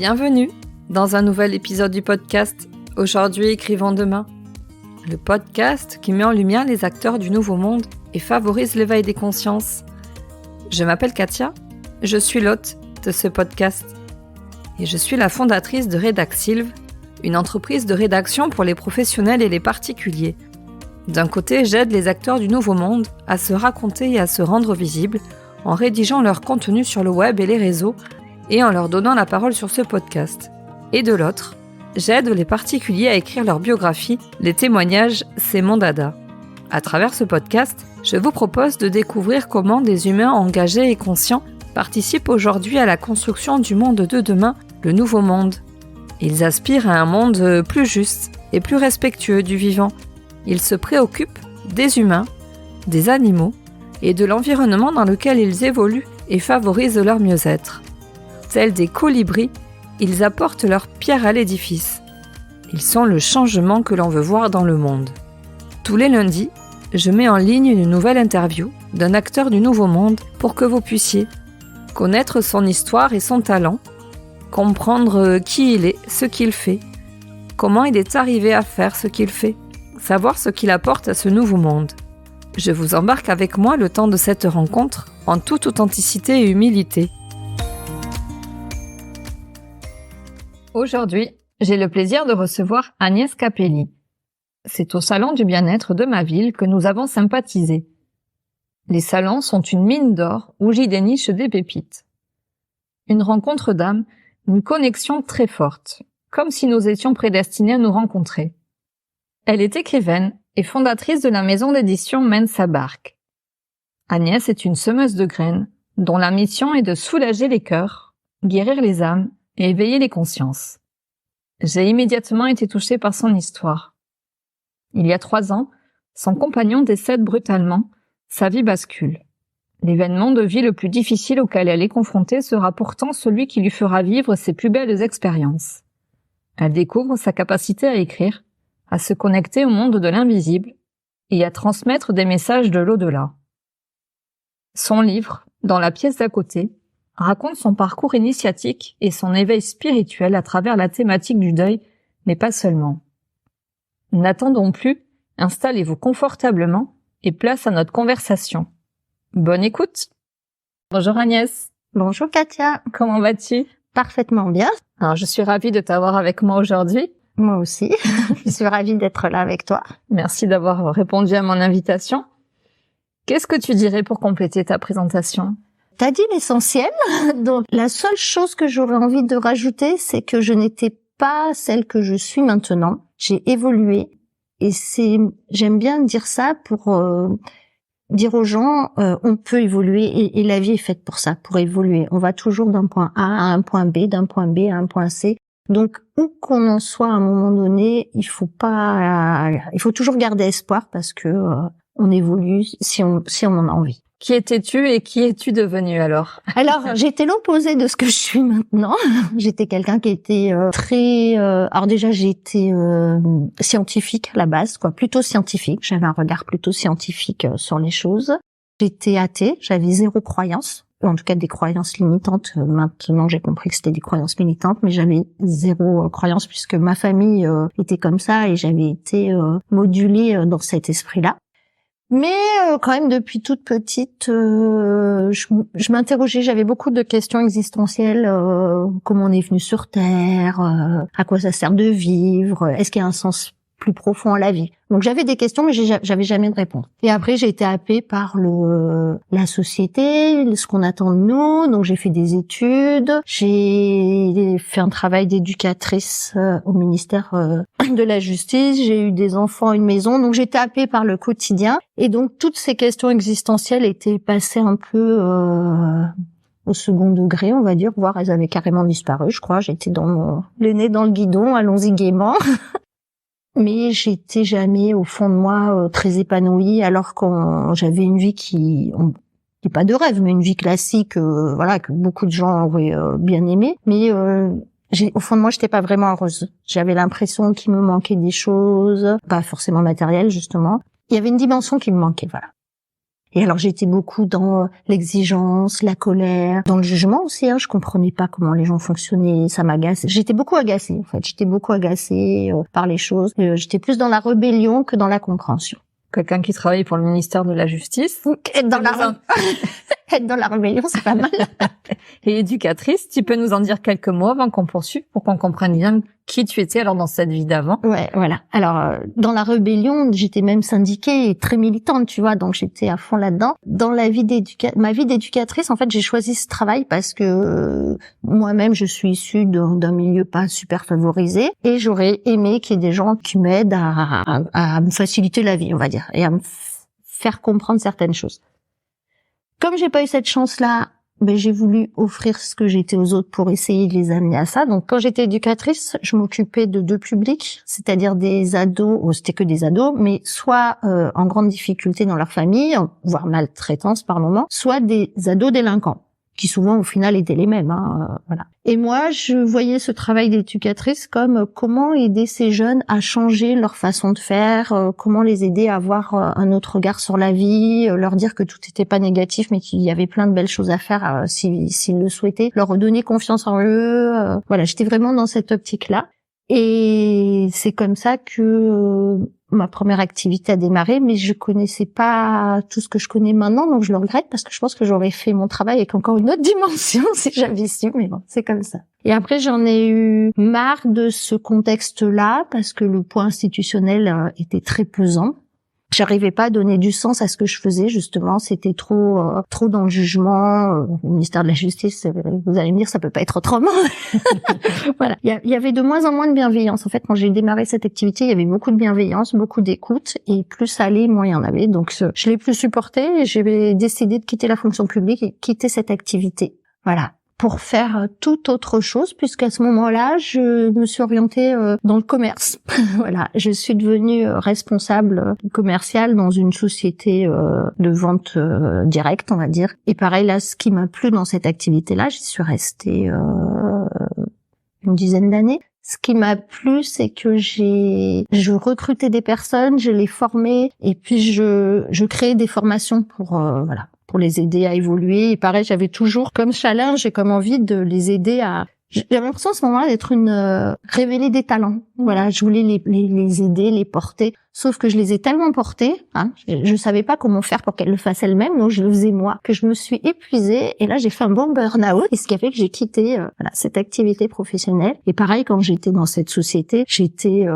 Bienvenue dans un nouvel épisode du podcast « Aujourd'hui, écrivons demain ». Le podcast qui met en lumière les acteurs du nouveau monde et favorise l'éveil des consciences. Je m'appelle Katia, je suis l'hôte de ce podcast. Et je suis la fondatrice de Redaxilv, une entreprise de rédaction pour les professionnels et les particuliers. D'un côté, j'aide les acteurs du nouveau monde à se raconter et à se rendre visibles en rédigeant leur contenu sur le web et les réseaux et en leur donnant la parole sur ce podcast. Et de l'autre, j'aide les particuliers à écrire leur biographie. Les témoignages, c'est mon dada. À travers ce podcast, je vous propose de découvrir comment des humains engagés et conscients participent aujourd'hui à la construction du monde de demain, le nouveau monde. Ils aspirent à un monde plus juste et plus respectueux du vivant. Ils se préoccupent des humains, des animaux et de l'environnement dans lequel ils évoluent et favorisent leur mieux-être. Tels des colibris, ils apportent leur pierre à l'édifice. Ils sont le changement que l'on veut voir dans le monde. Tous les lundis, je mets en ligne une nouvelle interview d'un acteur du nouveau monde pour que vous puissiez connaître son histoire et son talent, comprendre qui il est, ce qu'il fait, comment il est arrivé à faire ce qu'il fait, savoir ce qu'il apporte à ce nouveau monde. Je vous embarque avec moi le temps de cette rencontre en toute authenticité et humilité. Aujourd'hui, j'ai le plaisir de recevoir Agnès Capelli. C'est au salon du bien-être de ma ville que nous avons sympathisé. Les salons sont une mine d'or où j'y déniche des pépites. Une rencontre d'âme, une connexion très forte, comme si nous étions prédestinés à nous rencontrer. Elle est écrivaine et fondatrice de la maison d'édition Mensa Bark. Agnès est une semeuse de graines dont la mission est de soulager les cœurs, guérir les âmes et éveiller les consciences. J'ai immédiatement été touchée par son histoire. Il y a 3 ans, son compagnon décède brutalement, sa vie bascule. L'événement de vie le plus difficile auquel elle est confrontée sera pourtant celui qui lui fera vivre ses plus belles expériences. Elle découvre sa capacité à écrire, à se connecter au monde de l'invisible et à transmettre des messages de l'au-delà. Son livre, Dans la pièce d'à côté, raconte son parcours initiatique et son éveil spirituel à travers la thématique du deuil, mais pas seulement. N'attendons plus, installez-vous confortablement et place à notre conversation. Bonne écoute. Bonjour Agnès. Bonjour Katia. Comment vas-tu? Parfaitement bien. Alors, je suis ravie de t'avoir avec moi aujourd'hui. Moi aussi. Je suis ravie d'être là avec toi. Merci d'avoir répondu à mon invitation. Qu'est-ce que tu dirais pour compléter ta présentation? T'as dit l'essentiel. Donc, la seule chose que j'aurais envie de rajouter, c'est que je n'étais pas celle que je suis maintenant. J'ai évolué. Et j'aime bien dire ça pour dire aux gens, on peut évoluer et la vie est faite pour ça, pour évoluer. On va toujours d'un point A à un point B, d'un point B à un point C. Donc, où qu'on en soit à un moment donné, il faut toujours garder espoir parce que on évolue si on en a envie. Qui étais-tu et qui es-tu devenue alors? Alors, j'étais l'opposé de ce que je suis maintenant. J'étais quelqu'un qui était très... alors déjà, j'ai été scientifique à la base, plutôt scientifique. J'avais un regard plutôt scientifique sur les choses. J'étais athée, j'avais 0 croyance. En tout cas, des croyances limitantes. Maintenant, j'ai compris que c'était des croyances limitantes, mais j'avais 0 croyance puisque ma famille était comme ça et j'avais été modulée dans cet esprit-là. Mais quand même, depuis toute petite, je m'interrogeais, j'avais beaucoup de questions existentielles. Comment on est venu sur Terre? À quoi ça sert de vivre? Est-ce qu'il y a un sens plus profond à la vie? Donc j'avais des questions, mais j'avais jamais de réponse. Et après, j'ai été happée par la société, ce qu'on attend de nous. Donc j'ai fait des études, j'ai fait un travail d'éducatrice au ministère de la Justice. J'ai eu des enfants, une maison. Donc j'étais happée par le quotidien. Et donc toutes ces questions existentielles étaient passées un peu au second degré, on va dire, voire elles avaient carrément disparu. Je crois, j'étais le nez dans le guidon, allons-y gaiement. Mais j'étais jamais au fond de moi très épanouie, alors que j'avais une vie qui pas de rêve, mais une vie classique, que beaucoup de gens auraient bien aimé. Mais au fond de moi, j'étais pas vraiment heureuse. J'avais l'impression qu'il me manquait des choses, pas forcément matérielles justement. Il y avait une dimension qui me manquait, voilà. Et alors j'étais beaucoup dans l'exigence, la colère, dans le jugement aussi. Je comprenais pas comment les gens fonctionnaient, ça m'agaçait. J'étais beaucoup agacée en fait. J'étais beaucoup agacée par les choses. J'étais plus dans la rébellion que dans la compréhension. Quelqu'un qui travaille pour le ministère de la Justice. Être dans la rébellion, c'est pas mal. Et éducatrice, tu peux nous en dire quelques mots avant qu'on poursuive pour qu'on comprenne bien qui tu étais alors dans cette vie d'avant? Ouais, voilà. Alors, dans la rébellion, j'étais même syndiquée et très militante, tu vois, donc j'étais à fond là-dedans. Dans la vie ma vie d'éducatrice, en fait, j'ai choisi ce travail parce que moi-même, je suis issue d'un milieu pas super favorisé et j'aurais aimé qu'il y ait des gens qui m'aident à me faciliter la vie, on va dire, et à me faire comprendre certaines choses. Comme j'ai pas eu cette chance-là, j'ai voulu offrir ce que j'étais aux autres pour essayer de les amener à ça. Donc, quand j'étais éducatrice, je m'occupais de deux publics, c'est-à-dire des ados, c'était que des ados, mais soit en grande difficulté dans leur famille, voire maltraitance par moment, soit des ados délinquants, qui souvent au final étaient les mêmes. Voilà. Et moi, je voyais ce travail d'éducatrice comme comment aider ces jeunes à changer leur façon de faire, comment les aider à avoir un autre regard sur la vie, leur dire que tout n'était pas négatif, mais qu'il y avait plein de belles choses à faire s'ils le souhaitaient, leur redonner confiance en eux. Voilà, j'étais vraiment dans cette optique-là. Et c'est comme ça que ma première activité a démarré, mais je connaissais pas tout ce que je connais maintenant, donc je le regrette parce que je pense que j'aurais fait mon travail avec encore une autre dimension si j'avais su, mais bon, c'est comme ça. Et après, j'en ai eu marre de ce contexte-là parce que le poids institutionnel était très pesant. J'arrivais pas à donner du sens à ce que je faisais, justement. C'était trop dans le jugement. Le ministère de la Justice, vous allez me dire, ça peut pas être autrement. Voilà. Il y avait de moins en moins de bienveillance. En fait, quand j'ai démarré cette activité, il y avait beaucoup de bienveillance, beaucoup d'écoute, et plus ça allait, moins il y en avait. Donc, je l'ai plus supporté et j'ai décidé de quitter la fonction publique et quitter cette activité. Voilà. Pour faire toute autre chose, puisqu'à ce moment-là, je me suis orientée dans le commerce. Voilà, je suis devenue responsable commerciale dans une société de vente directe, on va dire. Et pareil, là, ce qui m'a plu dans cette activité-là, j'y suis restée une dizaine d'années. Ce qui m'a plu, c'est que je recrutais des personnes, je les formais, et puis je créais des formations pour les aider à évoluer. Et pareil, j'avais toujours comme challenge et comme envie de les aider à... J'avais l'impression à ce moment-là d'être révéler des talents. Voilà, je voulais les aider, les porter. Sauf que je les ai tellement portés, je savais pas comment faire pour qu'elles le fassent elles-mêmes, donc je le faisais moi, que je me suis épuisée. Et là, j'ai fait un bon burn-out, et ce qui a fait que j'ai quitté cette activité professionnelle. Et pareil, quand j'étais dans cette société, j'étais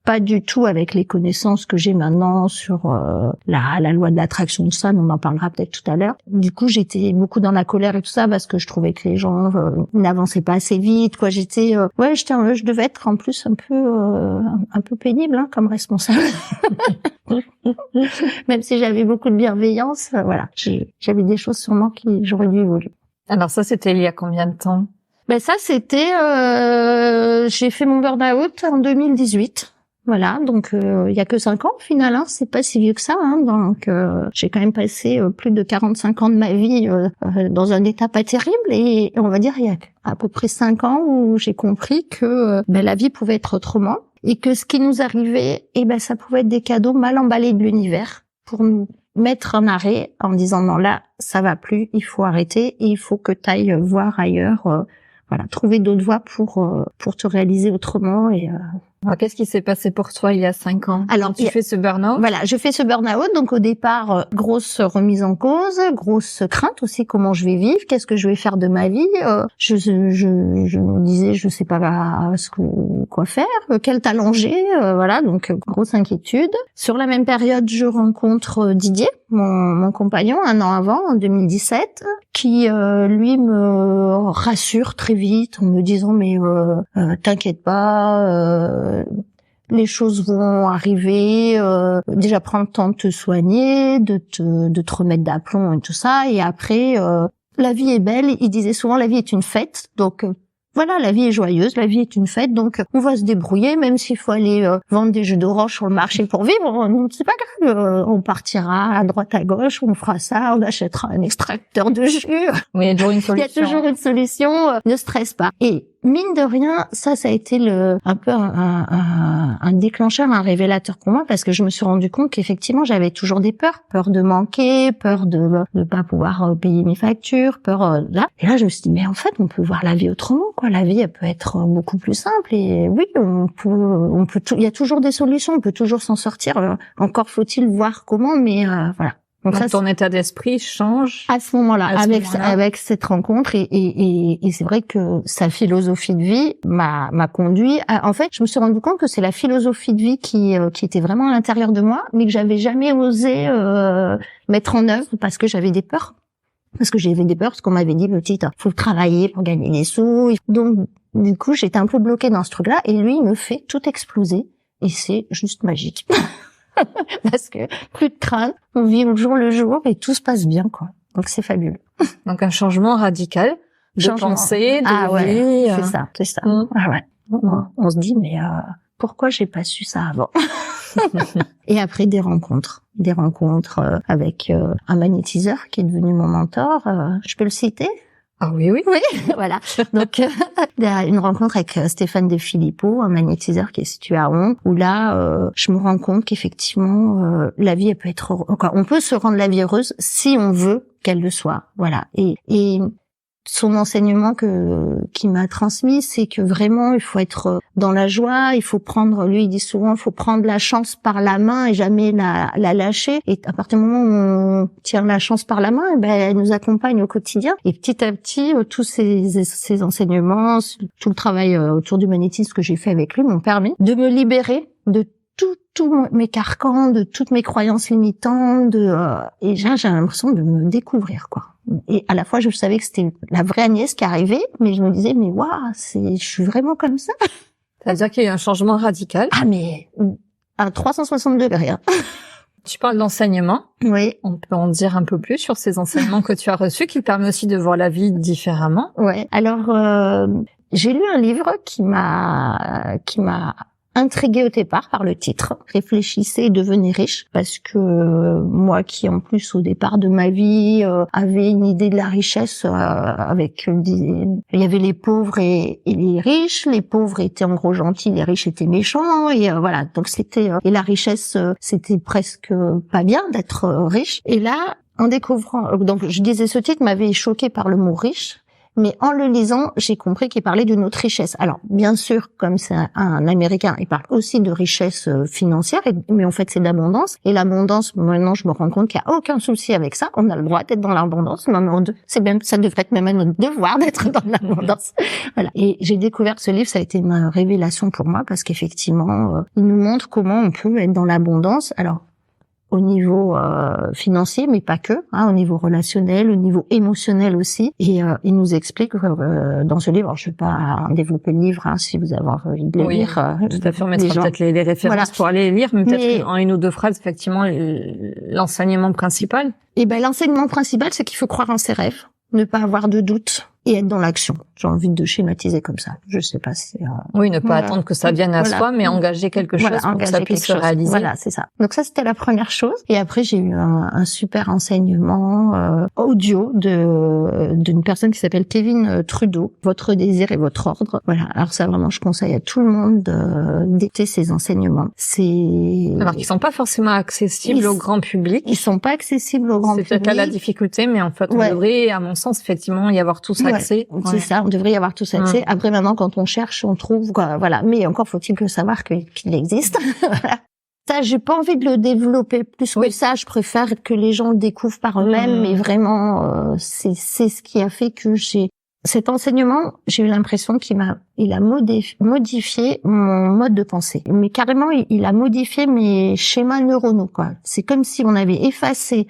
pas du tout avec les connaissances que j'ai maintenant sur la loi de l'attraction de ça, on en parlera peut-être tout à l'heure. Du coup, j'étais beaucoup dans la colère et tout ça, parce que je trouvais que les gens n'avançaient pas assez vite, quoi. Je devais être en plus un peu pénible, comme responsable. Même si j'avais beaucoup de bienveillance, voilà, j'avais des choses sûrement qui j'aurais dû évoluer. Alors ça, c'était il y a combien de temps? Ça, c'était, j'ai fait mon burn-out en 2018. Voilà, donc il y a que 5 ans au final, c'est pas si vieux que ça, donc j'ai quand même passé plus de 45 ans de ma vie dans un état pas terrible, et on va dire il y a à peu près 5 ans où j'ai compris que la vie pouvait être autrement, et que ce qui nous arrivait, ça pouvait être des cadeaux mal emballés de l'univers pour nous mettre un arrêt en disant non, là ça va plus, il faut arrêter et il faut que tu ailles voir ailleurs, trouver d'autres voies pour te réaliser autrement. Et alors, qu'est-ce qui s'est passé pour toi il y a 5 ans? Alors, tu fais ce burn-out? Voilà, je fais ce burn-out. Donc, au départ, grosse remise en cause, grosse crainte aussi, comment je vais vivre, qu'est-ce que je vais faire de ma vie. Je me disais, je sais pas quoi faire, quel talent j'ai, voilà, donc grosse inquiétude. Sur la même période, je rencontre Didier, mon compagnon, 1 an avant, en 2017, qui lui me rassure très vite en me disant mais t'inquiète pas, les choses vont arriver, déjà prends le temps de te soigner, de te remettre d'aplomb et tout ça, et après la vie est belle. Il disait souvent la vie est une fête, donc voilà, la vie est joyeuse, la vie est une fête, donc on va se débrouiller, même s'il faut aller vendre des jus d'orange sur le marché pour vivre, c'est pas grave, on partira à droite à gauche, on fera ça, on achètera un extracteur de jus. Oui, il y a toujours une solution. Il y a toujours une solution, ne stresse pas. Et mine de rien, ça a été un peu un déclencheur, un révélateur pour moi, parce que je me suis rendu compte qu'effectivement, j'avais toujours des peurs de manquer, peur de pas pouvoir payer mes factures, peur là. Et là, je me suis dit, mais en fait, on peut voir la vie autrement, quoi. La vie, elle peut être beaucoup plus simple. Et oui, on peut il y a toujours des solutions, on peut toujours s'en sortir. Encore faut-il voir comment, mais voilà. Donc ça, ton état d'esprit change à ce moment-là, avec cette rencontre, et c'est vrai que sa philosophie de vie m'a conduit en fait, je me suis rendu compte que c'est la philosophie de vie qui était vraiment à l'intérieur de moi, mais que j'avais jamais osé mettre en œuvre parce que j'avais des peurs. Parce qu'on m'avait dit, petite, faut travailler pour gagner des sous. Donc, du coup, j'étais un peu bloquée dans ce truc-là, et lui, il me fait tout exploser, et c'est juste magique. Parce que plus de crainte, on vit au jour le jour et tout se passe bien, quoi. Donc c'est fabuleux. Donc un changement radical de pensée, de vie. C'est ça. Ah ouais. On se dit, mais pourquoi j'ai pas su ça avant? Et après des rencontres avec un magnétiseur qui est devenu mon mentor. Je peux le citer? Ah oui. Voilà. Donc, il y a une rencontre avec Stéphane De Filippo, un magnétiseur qui est situé à Hong, où là, je me rends compte qu'effectivement, la vie, elle peut être, on peut se rendre la vie heureuse si on veut qu'elle le soit. Voilà. Et son enseignement qui m'a transmis, c'est que vraiment, il faut être dans la joie, il faut prendre, lui, il dit souvent, il faut prendre la chance par la main et jamais la lâcher. Et à partir du moment où on tient la chance par la main, elle nous accompagne au quotidien. Et petit à petit, tous ces enseignements, tout le travail autour du magnétisme que j'ai fait avec lui m'ont permis de me libérer de tous mes carcans, de toutes mes croyances limitantes, et j'ai l'impression de me découvrir, quoi. Et à la fois, je savais que c'était la vraie Agnès qui arrivait, mais je me disais, mais waouh, je suis vraiment comme ça. C'est-à-dire qu'il y a eu un changement radical. Ah, mais à 360 degrés. Hein. Tu parles d'enseignement. Oui. On peut en dire un peu plus sur ces enseignements que tu as reçus, qui permettent aussi de voir la vie différemment. Ouais. Alors, j'ai lu un livre qui m'a intriguée au départ par le titre. Réfléchissez et devenez riche, parce que moi qui en plus au départ de ma vie avait une idée de la richesse avec il y avait les pauvres et les riches. Les pauvres étaient en gros gentils, les riches étaient méchants, et voilà. Donc c'était et la richesse c'était presque pas bien d'être riche. Et là, en découvrant, donc je disais, ce titre m'avait choquée par le mot riche. Mais en le lisant, j'ai compris qu'il parlait d'une autre richesse. Alors, bien sûr, comme c'est un Américain, il parle aussi de richesse financière, mais en fait, c'est d'abondance. Et l'abondance, maintenant, je me rends compte qu'il n'y a aucun souci avec ça. On a le droit d'être dans l'abondance. Ça devrait être même notre devoir d'être dans l'abondance. Voilà. Et j'ai découvert ce livre, ça a été une révélation pour moi, parce qu'effectivement, il nous montre comment on peut être dans l'abondance. Alors, au niveau financier, mais pas que, au niveau relationnel, au niveau émotionnel aussi. Et il nous explique dans ce livre, alors je vais pas développer le livre, si vous avez envie de le lire. Tout à fait, on mettra peut-être les références pour aller les lire, mais peut-être en une ou deux phrases, effectivement, l'enseignement principal. Et l'enseignement principal, c'est qu'il faut croire en ses rêves, ne pas avoir de doute et être dans l'action. J'ai envie de schématiser comme ça. Je sais pas si... Oui, ne pas attendre que ça vienne à soi, mais engager quelque chose pour que ça puisse se réaliser. Voilà, c'est ça. Donc ça, c'était la première chose. Et après, j'ai eu un super enseignement audio d'une personne qui s'appelle Kevin Trudeau. Votre désir et votre ordre. Voilà. Alors ça, vraiment, je conseille à tout le monde d'écouter ces enseignements. Alors qu'ils sont pas forcément accessibles au grand public. Ils sont pas accessibles au grand public. C'est peut-être là la difficulté, mais en fait, on devrait, à mon sens, effectivement, y avoir tous accès. C'est ça, on devrait y avoir tous accès. Après, maintenant, quand on cherche, on trouve, quoi, voilà. Mais encore faut-il le savoir qu'il existe. Voilà. Ça, j'ai pas envie de le développer plus que ça. Je préfère que les gens le découvrent par eux-mêmes. Mais vraiment, c'est ce qui a fait que cet enseignement, j'ai eu l'impression qu'il a modifié mon mode de pensée. Mais carrément, il a modifié mes schémas neuronaux, quoi. C'est comme si on avait effacé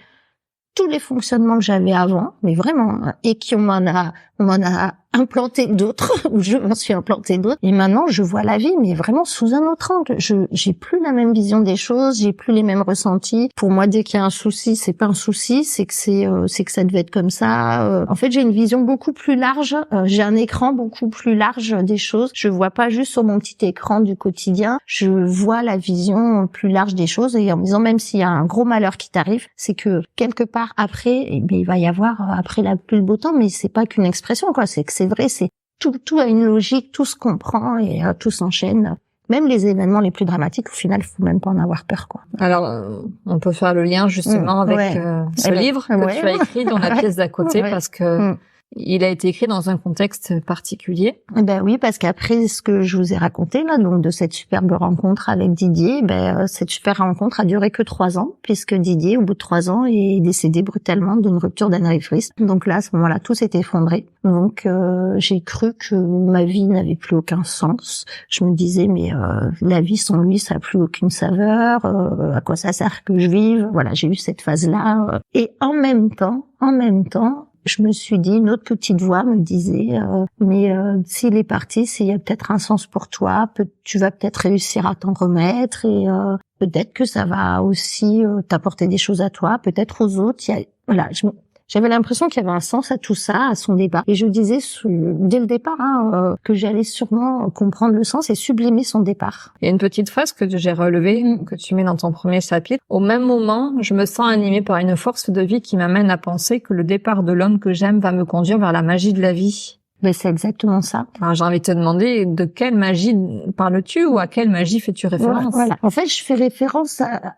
tous les fonctionnements que j'avais avant, mais vraiment, et on m'en a implanté d'autres, ou je m'en suis implanté d'autres, et maintenant je vois la vie, mais vraiment sous un autre angle. J'ai plus la même vision des choses, j'ai plus les mêmes ressentis. Pour moi, dès qu'il y a un souci, c'est pas un souci, c'est que ça devait être comme ça. En fait, j'ai une vision beaucoup plus large, j'ai un écran beaucoup plus large des choses. Je vois pas juste sur mon petit écran du quotidien, je vois la vision plus large des choses, et en me disant, même s'il y a un gros malheur qui t'arrive, c'est que quelque part après, il va y avoir après la pluie le beau temps, mais c'est pas qu'une expression, quoi. C'est que c'est vrai, c'est tout a une logique, tout se comprend et tout s'enchaîne. Même les événements les plus dramatiques, au final, faut même pas en avoir peur, quoi. Alors, on peut faire le lien justement avec ce livre que tu as écrit dans la pièce d'à côté, parce que il a été écrit dans un contexte particulier. Ben oui, parce qu'après ce que je vous ai raconté là, donc de cette superbe rencontre avec Didier, cette super rencontre a duré que 3 ans, puisque Didier, au bout de 3 ans, est décédé brutalement d'une rupture d'anévrisme. Donc là, à ce moment-là, tout s'est effondré. Donc j'ai cru que ma vie n'avait plus aucun sens. Je me disais, mais la vie sans lui, ça a plus aucune saveur. À quoi ça sert que je vive? Voilà, j'ai eu cette phase-là. Et en même temps, je me suis dit, une autre petite voix me disait, s'il est parti, s'il y a peut-être un sens pour toi, tu vas peut-être réussir à t'en remettre et peut-être que ça va aussi t'apporter des choses à toi, peut-être aux autres. J'avais l'impression qu'il y avait un sens à tout ça, à son départ. Et je disais dès le départ que j'allais sûrement comprendre le sens et sublimer son départ. Il y a une petite phrase que j'ai relevée, que tu mets dans ton premier chapitre. Au même moment, je me sens animée par une force de vie qui m'amène à penser que le départ de l'homme que j'aime va me conduire vers la magie de la vie. Mais c'est exactement ça. Alors, j'ai envie de te demander, de quelle magie parles-tu ou à quelle magie fais-tu référence? Voilà. En fait, je fais référence à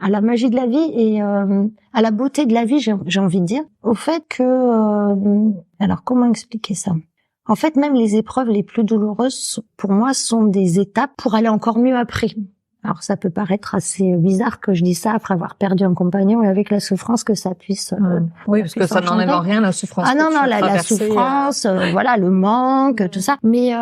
la magie de la vie et à la beauté de la vie, j'ai envie de dire. Au fait que... alors, comment expliquer ça? En fait, même les épreuves les plus douloureuses, pour moi, sont des étapes pour aller encore mieux après. Alors, ça peut paraître assez bizarre que je dise ça après avoir perdu un compagnon et avec la souffrance que ça puisse... oui, parce que ça n'enlève en rien la souffrance. Ah non, la souffrance, voilà, le manque, tout ça. Mais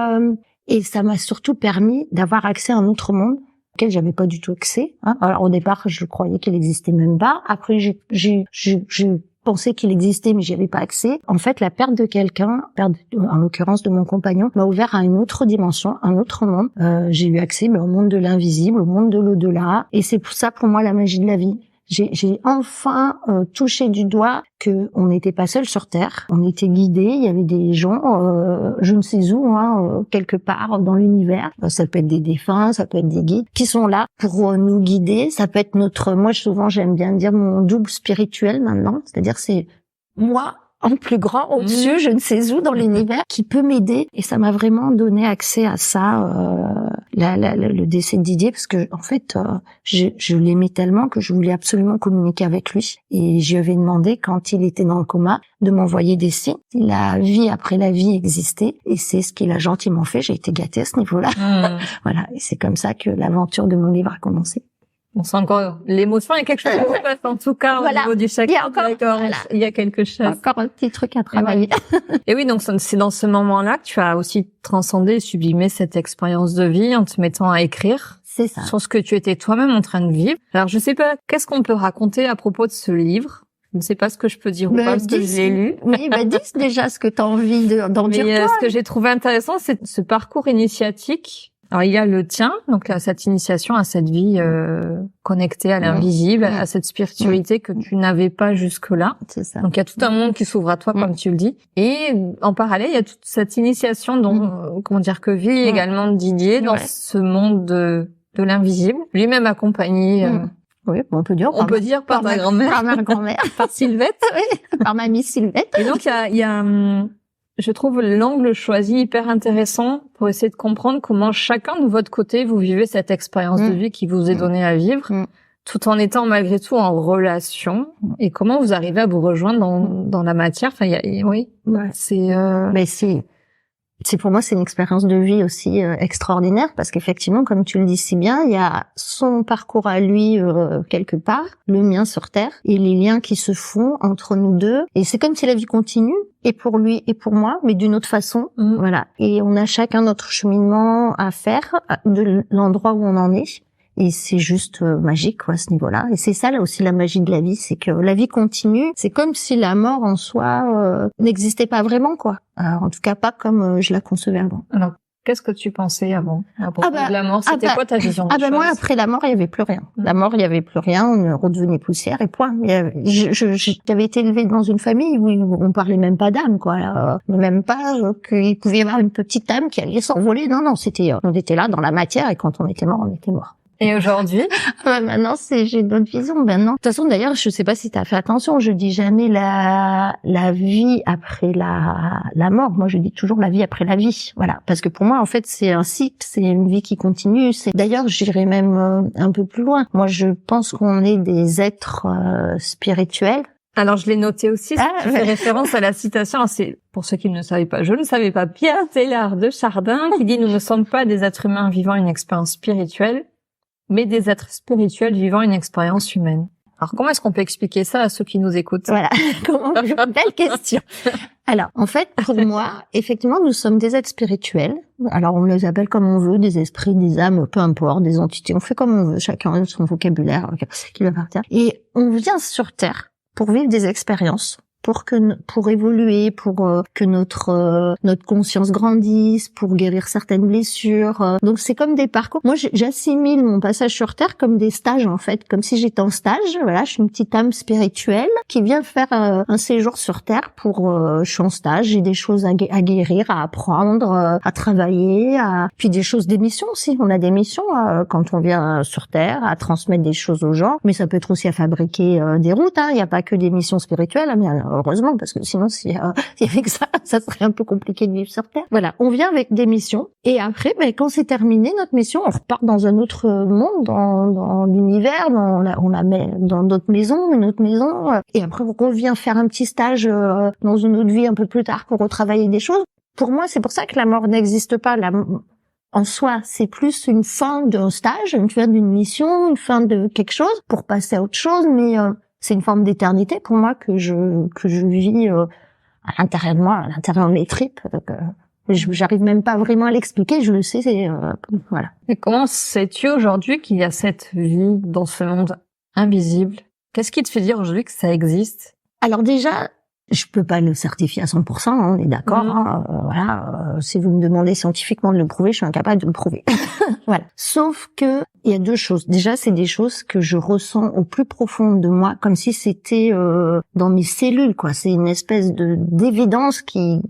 et ça m'a surtout permis d'avoir accès à un autre monde auquel j'avais pas du tout accès. Alors au départ, je croyais qu'il existait même pas. Après, j'ai pensais qu'il existait, mais j'y avais pas accès. En fait, la perte de quelqu'un, en l'occurrence de mon compagnon, m'a ouvert à une autre dimension, un autre monde. J'ai eu accès au monde de l'invisible, au monde de l'au-delà. Et c'est pour ça, pour moi, la magie de la vie. J'ai enfin touché du doigt que on n'était pas seul sur Terre. On était guidés. Il y avait des gens, je ne sais où, quelque part dans l'univers. Ça peut être des défunts, ça peut être des guides qui sont là pour nous guider. Ça peut être moi souvent j'aime bien dire mon double spirituel maintenant. C'est-à-dire c'est moi en plus grand au-dessus, je ne sais où dans l'univers, qui peut m'aider. Et ça m'a vraiment donné accès à ça, le décès de Didier, parce que en fait, je l'aimais tellement que je voulais absolument communiquer avec lui. Et je lui avais demandé, quand il était dans le coma, de m'envoyer des signes. La vie après la vie existait, et c'est ce qu'il a gentiment fait. J'ai été gâtée à ce niveau-là. Voilà, et c'est comme ça que l'aventure de mon livre a commencé. On sent encore l'émotion, il y a quelque chose qui se passe en tout cas au niveau du chèque. Il y a quelque chose. Encore un petit truc à travailler. Et oui, donc c'est dans ce moment-là que tu as aussi transcendé et sublimé cette expérience de vie en te mettant à écrire. C'est ça. Sur ce que tu étais toi-même en train de vivre. Alors je sais pas, qu'est-ce qu'on peut raconter à propos de ce livre? Je ne sais pas ce que je peux dire ou pas parce que je l'ai lu. Oui, dis déjà ce que tu as envie d'en dire toi. Ce que j'ai trouvé intéressant, c'est ce parcours initiatique. Alors il y a le tien, donc cette initiation à cette vie connectée à l'invisible, à cette spiritualité que tu n'avais pas jusque-là. C'est ça. Donc il y a tout un monde qui s'ouvre à toi, comme tu le dis. Et en parallèle, il y a toute cette initiation dont, que vit également Didier dans ce monde de l'invisible. Lui-même accompagné. Oui, on peut dire par ma grand-mère. Par ma grand-mère. Par Sylvette. Oui, par mamie Sylvette. Et donc il y a je trouve l'angle choisi hyper intéressant pour essayer de comprendre comment chacun de votre côté vous vivez cette expérience de vie qui vous est donnée à vivre, tout en étant malgré tout en relation, et comment vous arrivez à vous rejoindre dans la matière. Enfin, c'est pour moi, c'est une expérience de vie aussi extraordinaire, parce qu'effectivement, comme tu le dis si bien, il y a son parcours à lui quelque part, le mien sur Terre, et les liens qui se font entre nous deux. Et c'est comme si la vie continue, et pour lui et pour moi, mais d'une autre façon. Voilà. Et on a chacun notre cheminement à faire de l'endroit où on en est. Et c'est juste magique, quoi, à ce niveau-là. Et c'est ça, là aussi, la magie de la vie, c'est que la vie continue. C'est comme si la mort en soi n'existait pas vraiment, quoi. Alors, en tout cas, pas comme je la concevais avant. Alors, qu'est-ce que tu pensais avant de la mort? C'était quoi ta vision des choses? Moi, après la mort, il y avait plus rien. La mort, il y avait plus rien. On redevenait poussière et point. J'avais été élevée dans une famille où on parlait même pas d'âme, quoi. Même pas qu'il pouvait y avoir une petite âme qui allait s'envoler. Non, c'était, on était là dans la matière, et quand on était mort, on était mort. Et aujourd'hui? Maintenant, j'ai d'autres visions. Maintenant, de toute façon, d'ailleurs, je sais pas si tu as fait attention, je dis jamais la vie après la mort. Moi, je dis toujours la vie après la vie. Voilà. Parce que pour moi, en fait, c'est un cycle, c'est une vie qui continue. D'ailleurs, j'irais même un peu plus loin. Moi, je pense qu'on est des êtres spirituels. Alors, je l'ai noté aussi, tu fais référence à la citation, c'est, pour ceux qui ne le savaient pas, je ne savais pas, Pierre Teilhard de Chardin, qui dit « Nous ne sommes pas des êtres humains vivant une expérience spirituelle, mais des êtres spirituels vivant une expérience humaine. » Alors, comment est-ce qu'on peut expliquer ça à ceux qui nous écoutent? Voilà, belle question. Alors, en fait, pour moi, effectivement, nous sommes des êtres spirituels. Alors, on les appelle comme on veut, des esprits, des âmes, peu importe, des entités. On fait comme on veut, chacun a son vocabulaire qui lui appartient. Et on vient sur Terre pour vivre des expériences, pour évoluer, pour que notre conscience grandisse, pour guérir certaines blessures. Donc c'est comme des parcours. Moi, j'assimile mon passage sur Terre comme des stages, en fait, comme si j'étais en stage. Voilà, je suis une petite âme spirituelle qui vient faire un séjour sur Terre je suis en stage, j'ai des choses à guérir, à apprendre, à travailler, puis des choses, des missions aussi. On a des missions quand on vient sur Terre, à transmettre des choses aux gens, mais ça peut être aussi à fabriquer des routes. Il n'y a pas que des missions spirituelles, mais heureusement, parce que sinon, s'il y avait que ça serait un peu compliqué de vivre sur Terre. Voilà, on vient avec des missions, et après, quand c'est terminé, notre mission, on repart dans un autre monde, dans l'univers, dans d'autres maisons, une autre maison, et après, on revient faire un petit stage dans une autre vie un peu plus tard pour retravailler des choses. Pour moi, c'est pour ça que la mort n'existe pas. En soi, c'est plus une fin d'un stage, une fin d'une mission, une fin de quelque chose pour passer à autre chose, mais c'est une forme d'éternité pour moi que je vis à l'intérieur de moi, à l'intérieur de mes tripes. J'arrive même pas vraiment à l'expliquer, je le sais, voilà. Et comment sais-tu aujourd'hui qu'il y a cette vie dans ce monde invisible? Qu'est-ce qui te fait dire aujourd'hui que ça existe? Alors déjà, je peux pas le certifier à 100%, on est d'accord. Voilà, si vous me demandez scientifiquement de le prouver, je suis incapable de le prouver. Voilà. Sauf que il y a deux choses. Déjà, c'est des choses que je ressens au plus profond de moi, comme si c'était dans mes cellules, quoi. C'est une espèce d'évidence qui est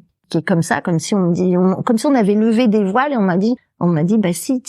comme ça, comme si comme si on avait levé des voiles et on m'a dit, bah si,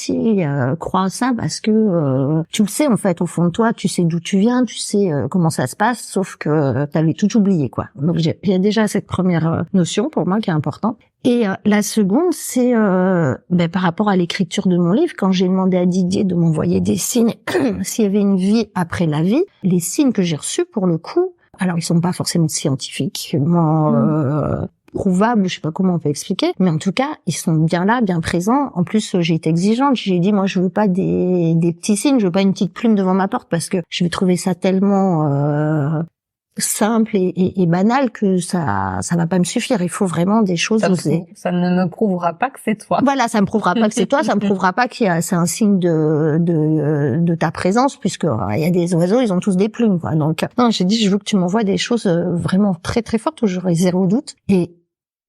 crois à ça parce que tu le sais en fait au fond de toi, tu sais d'où tu viens, tu sais comment ça se passe, sauf que t'avais tout oublié, quoi. Donc il y a déjà cette première notion pour moi qui est importante. Et la seconde, c'est par rapport à l'écriture de mon livre, quand j'ai demandé à Didier de m'envoyer des signes s'il y avait une vie après la vie, les signes que j'ai reçus pour le coup, alors ils sont pas forcément scientifiquement prouvables, je sais pas comment on peut expliquer, mais en tout cas, ils sont bien là, bien présents. En plus, j'ai été exigeante, j'ai dit, moi, je veux pas des petits signes, je veux pas une petite plume devant ma porte, parce que je vais trouver ça tellement simple et banal que ça va pas me suffire. Il faut vraiment des choses osées. Ça ne me prouvera pas que c'est toi. Voilà, ça me prouvera pas que c'est toi, ça me prouvera pas c'est un signe de ta présence, puisque il y a des oiseaux, ils ont tous des plumes, quoi. Donc, non, j'ai dit, je veux que tu m'envoies des choses vraiment très très fortes où j'aurai zéro doute. Et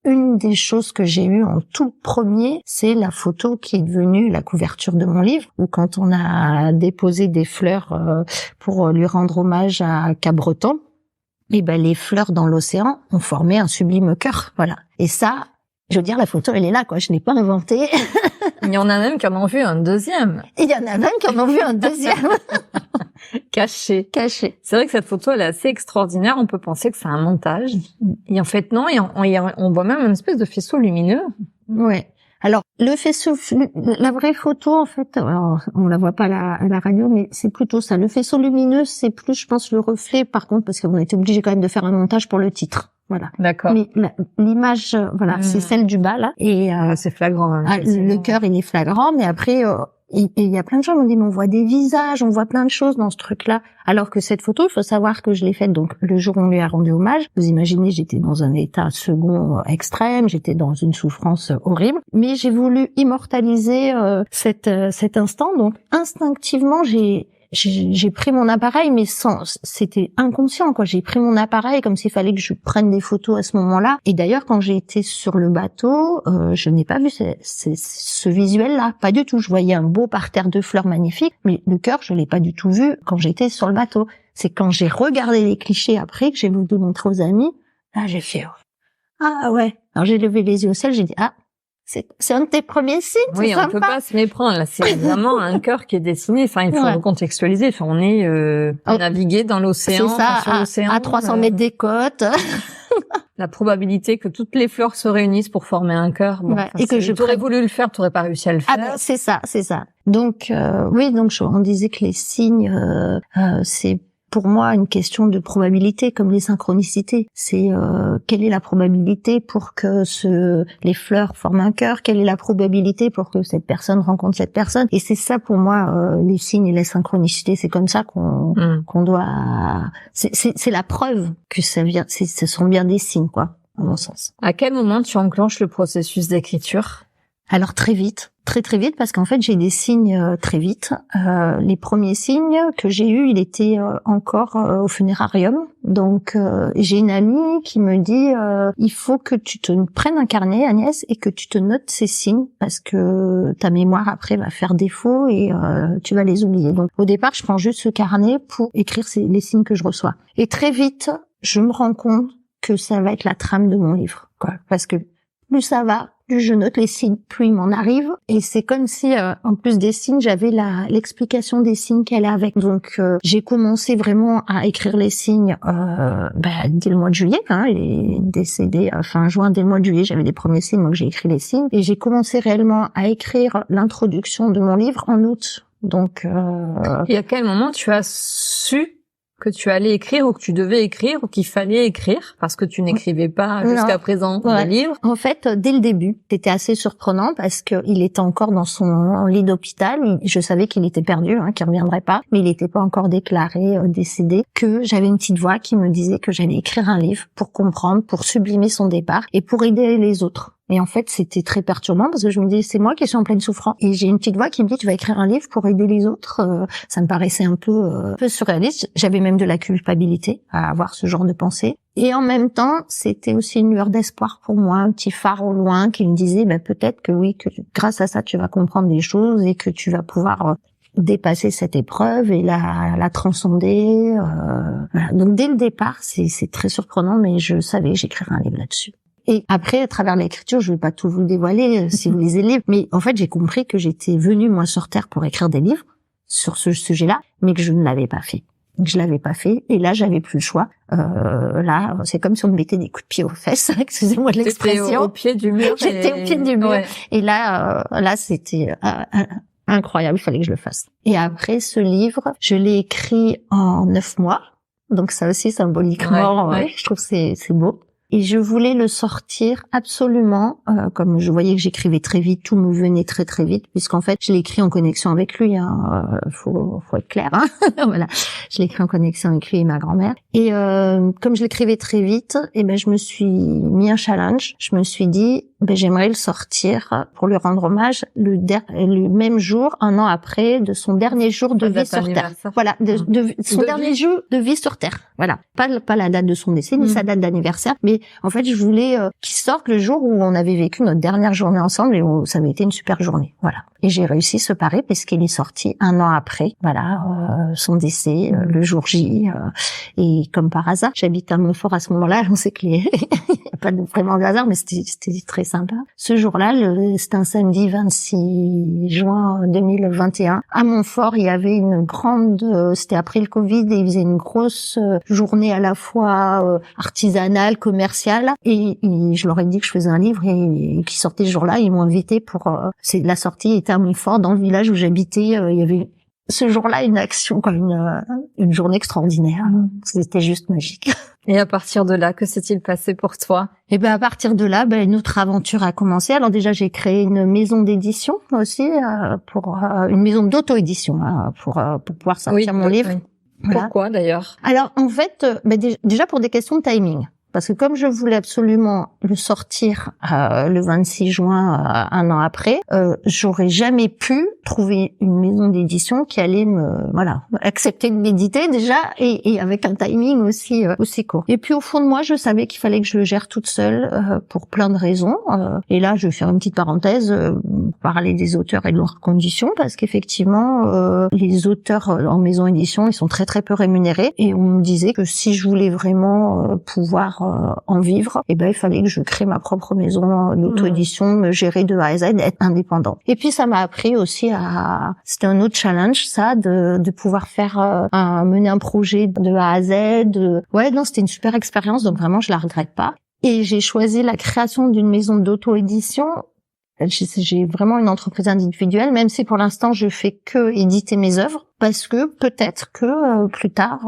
une des choses que j'ai eues en tout premier, c'est la photo qui est devenue la couverture de mon livre, où quand on a déposé des fleurs pour lui rendre hommage à Cabreton, et les fleurs dans l'océan ont formé un sublime cœur, voilà. Et ça, je veux dire, la photo, elle est là, quoi. Je l'ai pas inventée. Il y en a même qui en ont vu un deuxième. Et il y en a même qui en ont vu un deuxième. Caché. C'est vrai que cette photo, elle est assez extraordinaire. On peut penser que c'est un montage. Et en fait, non. Et on voit même une espèce de faisceau lumineux. Ouais. Alors, le faisceau, la vraie photo, en fait, alors, on la voit pas à la radio, mais c'est plutôt ça. Le faisceau lumineux, c'est plus, je pense, le reflet, par contre, parce qu'on a été obligé quand même de faire un montage pour le titre. Voilà. D'accord. Mais l'image, voilà, c'est celle du bas, là. Et, c'est flagrant. Hein, le cœur, il est flagrant, mais après, il y a plein de gens qui m'ont dit, mais on voit des visages, on voit plein de choses dans ce truc-là. Alors que cette photo, il faut savoir que je l'ai faite, donc, le jour où on lui a rendu hommage. Vous imaginez, j'étais dans un état second extrême, j'étais dans une souffrance horrible. Mais j'ai voulu immortaliser, cet instant. Donc, instinctivement, j'ai pris mon appareil, mais c'était inconscient, quoi. J'ai pris mon appareil comme s'il fallait que je prenne des photos à ce moment-là. Et d'ailleurs, quand j'ai été sur le bateau, je n'ai pas vu ce visuel-là. Pas du tout. Je voyais un beau parterre de fleurs magnifiques, mais le cœur, je l'ai pas du tout vu quand j'étais sur le bateau. C'est quand j'ai regardé les clichés après que j'ai voulu montrer aux amis. Là, j'ai fait, ah ouais. Alors, j'ai levé les yeux au ciel, j'ai dit, C'est un de tes premiers signes, oui, c'est sympa. On peut pas se méprendre. Là, c'est vraiment un cœur qui est dessiné. Enfin, il faut recontextualiser. Enfin, on est navigué dans l'océan, c'est ça, sur l'océan. À 300 mètres des côtes. La probabilité que toutes les fleurs se réunissent pour former un cœur. Bon, et que t'aurais voulu le faire, t'aurais pas réussi à le faire. C'est ça. Donc, on disait que les signes, c'est pour moi une question de probabilité, comme les synchronicités. C'est quelle est la probabilité pour que les fleurs forment un cœur, quelle est la probabilité pour que cette personne rencontre cette personne. Et c'est ça pour moi, les signes et les synchronicités. C'est comme ça qu'on doit. C'est la preuve que ce sont bien des signes, quoi, à mon sens. À quel moment tu enclenches le processus d'écriture? Alors très vite, très vite, parce qu'en fait j'ai des signes très vite. Les premiers signes que j'ai eus, il était encore au funérarium. Donc j'ai une amie qui me dit il faut que tu te prennes un carnet, Agnès, et que tu te notes ces signes parce que ta mémoire après va faire défaut et tu vas les oublier. Donc au départ, je prends juste ce carnet pour écrire les signes que je reçois. Et très vite, je me rends compte que ça va être la trame de mon livre, quoi. Parce que plus ça va, plus je note les signes, plus il m'en arrive. Et c'est comme si, en plus des signes, j'avais l'explication des signes qu'elle a avec. Donc, j'ai commencé vraiment à écrire les signes dès le mois de juillet. Il est décédé fin juin. Dès le mois de juillet, j'avais les premiers signes, donc j'ai écrit les signes. Et j'ai commencé réellement à écrire l'introduction de mon livre en août. Donc, Et à quel moment tu as su que tu allais écrire ou que tu devais écrire ou qu'il fallait écrire parce que tu n'écrivais pas jusqu'à présent de livre? En fait, dès le début, c'était assez surprenant parce que il était encore dans son lit d'hôpital. Je savais qu'il était perdu, qu'il reviendrait pas, mais il n'était pas encore déclaré décédé. Que j'avais une petite voix qui me disait que j'allais écrire un livre pour comprendre, pour sublimer son départ et pour aider les autres. Et en fait, c'était très perturbant parce que je me dis, c'est moi qui suis en pleine souffrance. Et j'ai une petite voix qui me dit, tu vas écrire un livre pour aider les autres. Ça me paraissait un peu surréaliste. J'avais même de la culpabilité à avoir ce genre de pensée. Et en même temps, c'était aussi une lueur d'espoir pour moi, un petit phare au loin qui me disait, peut-être que oui, que grâce à ça, tu vas comprendre des choses et que tu vas pouvoir dépasser cette épreuve et la transcender. Voilà. Donc dès le départ, c'est très surprenant, mais je savais que j'écrirais un livre là-dessus. Et après, à travers l'écriture, je vais pas tout vous dévoiler si vous lisez le livre, mais en fait, j'ai compris que j'étais venue, moi, sur Terre pour écrire des livres sur ce sujet-là, mais que je ne l'avais pas fait. Je l'avais pas fait, et là, j'avais plus le choix. Là, c'est comme si on me mettait des coups de pied aux fesses, excusez-moi de l'expression. J'étais au pied du mur. J'étais au pied du mur. Ouais. Et là, c'était incroyable, il fallait que je le fasse. Et après, ce livre, je l'ai écrit en 9 mois. Donc ça aussi, symboliquement, je trouve que c'est beau. Et je voulais le sortir absolument, comme je voyais que j'écrivais très vite, tout me venait très très vite, puisqu'en fait je l'ai écrit en connexion avec lui, faut être clair, voilà, je l'ai écrit en connexion avec lui et ma grand-mère. Et comme je l'écrivais très vite, je me suis mis un challenge. Je me suis dit, j'aimerais le sortir pour lui rendre hommage le même jour, un an après, de son dernier jour de vie sur Terre. Voilà, de son dernier jour de vie sur Terre. Voilà, pas la date de son décès ni sa date d'anniversaire, mais en fait, je voulais qu'il sorte le jour où on avait vécu notre dernière journée ensemble et où ça avait été une super journée. Voilà. Et j'ai réussi ce pari parce qu'il est sorti un an après, son décès, le jour J. Et comme par hasard, j'habite à Montfort à ce moment-là. On sait qu'il n'y a pas vraiment de hasard, mais c'était très sympa. Ce jour-là, c'était un samedi 26 juin 2021. À Montfort, il y avait une grande, c'était après le Covid, et ils faisaient une grosse journée à la fois artisanale, commerciale. Et je leur ai dit que je faisais un livre et qui sortait ce jour-là. Ils m'ont invité pour, la sortie était à Montfort, dans le village où j'habitais. Il y avait ce jour-là une action, une journée extraordinaire. C'était juste magique. Et à partir de là, que s'est-il passé pour toi? Et à partir de là, une autre aventure a commencé. Alors déjà, j'ai créé une maison d'édition aussi, pour une maison d'auto-édition, pour pouvoir sortir mon livre. Oui. Voilà. Pourquoi d'ailleurs? Alors en fait, déjà pour des questions de timing. Parce que comme je voulais absolument le sortir le 26 juin, un an après, j'aurais jamais pu trouver une maison d'édition qui allait accepter de m'éditer déjà et avec un timing aussi court. Et puis au fond de moi, je savais qu'il fallait que je le gère toute seule pour plein de raisons. Et là, je vais faire une petite parenthèse, parler des auteurs et de leurs conditions, parce qu'effectivement, les auteurs en maison édition, ils sont très très peu rémunérés. Et on me disait que si je voulais vraiment pouvoir en vivre, et ben il fallait que je crée ma propre maison d'auto-édition, me gérer de A à Z, être indépendante. Et puis ça m'a appris aussi c'était un autre challenge, ça, de pouvoir faire mener un projet de A à Z. Ouais, non, c'était une super expérience, donc vraiment je la regrette pas. Et j'ai choisi la création d'une maison d'auto-édition. J'ai vraiment une entreprise individuelle, même si pour l'instant je fais que éditer mes œuvres, parce que peut-être que plus tard,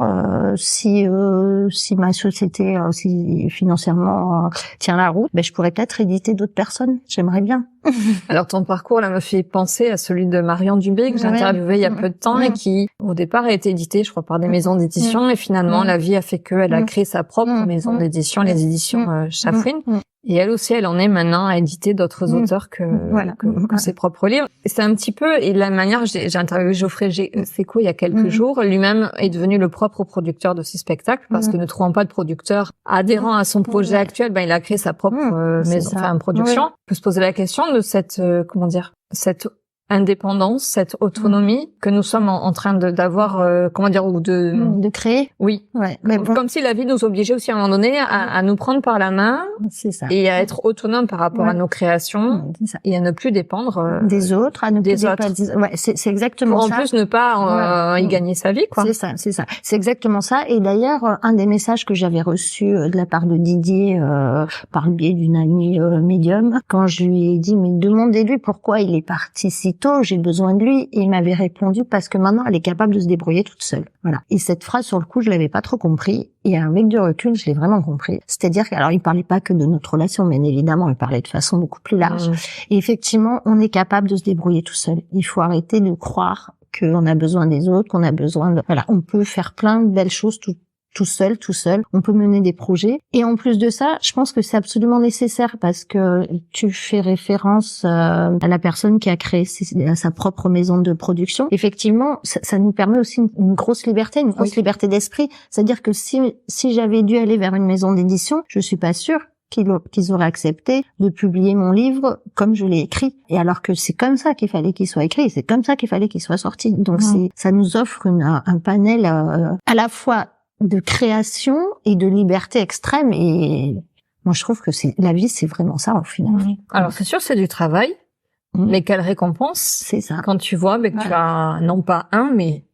si ma société, si financièrement tient la route, je pourrais peut-être éditer d'autres personnes. J'aimerais bien. Alors ton parcours là me fait penser à celui de Marion Dubé que j'ai interviewé il y a peu de temps et qui au départ a été édité, je crois, par des maisons d'édition et finalement la vie a fait qu'elle a créé sa propre maison d'édition, les éditions Chafouine. Et elle aussi, elle en est maintenant à éditer d'autres auteurs que ses propres livres. Et c'est un petit peu, et la manière, j'ai interviewé Geoffrey Seco il y a quelques jours, lui-même est devenu le propre producteur de ses spectacles, parce que ne trouvant pas de producteur adhérent à son projet actuel, il a créé sa propre maison, production. On peut se poser la question de cette, cette indépendance, cette autonomie que nous sommes en train d'avoir, ou de créer. Oui. Ouais. Mais bon. Comme si la vie nous obligeait aussi à un moment donné à nous prendre par la main. C'est ça. Et à être autonome par rapport à nos créations. C'est ça. Et à ne plus dépendre des autres, à ne plus dépendre. Ouais, c'est exactement ça. ça. En plus, ne pas y gagner sa vie, quoi. C'est ça. C'est exactement ça. Et d'ailleurs, un des messages que j'avais reçu de la part de Didier, par le biais d'une amie médium, quand je lui ai dit, mais demandez-lui pourquoi il est parti si tôt, j'ai besoin de lui, et il m'avait répondu parce que maintenant elle est capable de se débrouiller toute seule. Voilà. Et cette phrase, sur le coup, je l'avais pas trop compris, et avec du recul, je l'ai vraiment compris. C'est-à-dire qu'alors il parlait pas que de notre relation, mais évidemment, il parlait de façon beaucoup plus large. Et effectivement, on est capable de se débrouiller tout seul. Il faut arrêter de croire qu'on a besoin des autres, qu'on a besoin de... Voilà, on peut faire plein de belles choses tout seul, on peut mener des projets. Et en plus de ça, je pense que c'est absolument nécessaire parce que tu fais référence à la personne qui a créé sa propre maison de production. Effectivement, ça nous permet aussi une grosse liberté, liberté d'esprit. C'est-à-dire que si j'avais dû aller vers une maison d'édition, je suis pas sûre qu'ils auraient accepté de publier mon livre comme je l'ai écrit. Et alors que c'est comme ça qu'il fallait qu'il soit écrit, c'est comme ça qu'il fallait qu'il soit sorti. Donc ça nous offre un panel à la fois de création et de liberté extrême, et moi je trouve que la vie c'est vraiment ça au final. Alors c'est sûr, c'est du travail, mais quelle récompense. C'est ça. Quand tu vois que tu as non pas un mais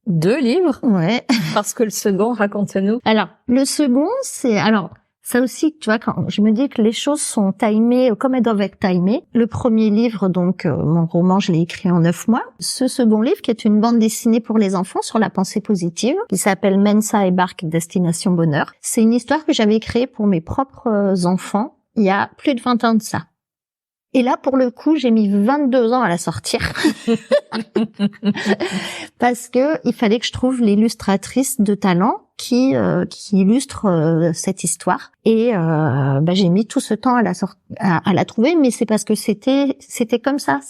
2 livres. Ouais. Parce que le second, raconte-nous. Alors le second, ça aussi, tu vois, quand je me dis que les choses sont timées comme elles doivent être timées. Le premier livre, donc mon roman, je l'ai écrit en 9 mois. Ce second livre, qui est une bande dessinée pour les enfants sur la pensée positive, qui s'appelle Mensa et Bark Destination Bonheur. C'est une histoire que j'avais créée pour mes propres enfants il y a plus de 20 ans de ça. Et là, pour le coup, j'ai mis 22 ans à la sortir. Parce que il fallait que je trouve l'illustratrice de talent qui illustre cette histoire. Et j'ai mis tout ce temps à la trouver, mais c'est parce que c'était comme ça.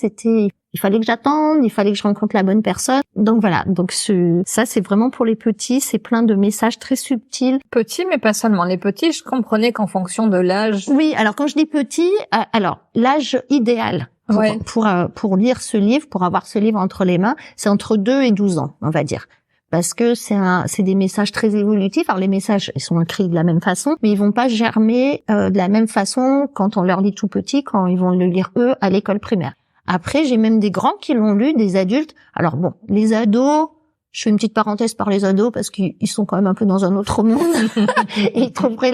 Il fallait que j'attende, il fallait que je rencontre la bonne personne. Donc voilà. Donc ça, c'est vraiment pour les petits. C'est plein de messages très subtils. Petits, mais pas seulement. Les petits, je comprenais qu'en fonction de l'âge. Oui. Alors quand je dis petit, l'âge idéal pour lire ce livre, pour avoir ce livre entre les mains, c'est entre 2 et 12 ans, on va dire. Parce que c'est des messages très évolutifs. Alors les messages, ils sont écrits de la même façon, mais ils vont pas germer de la même façon quand on leur lit tout petit, quand ils vont le lire eux à l'école primaire. Après, j'ai même des grands qui l'ont lu, des adultes. Alors bon, les ados, je fais une petite parenthèse par les ados parce qu'ils sont quand même un peu dans un autre monde et ils trouveraient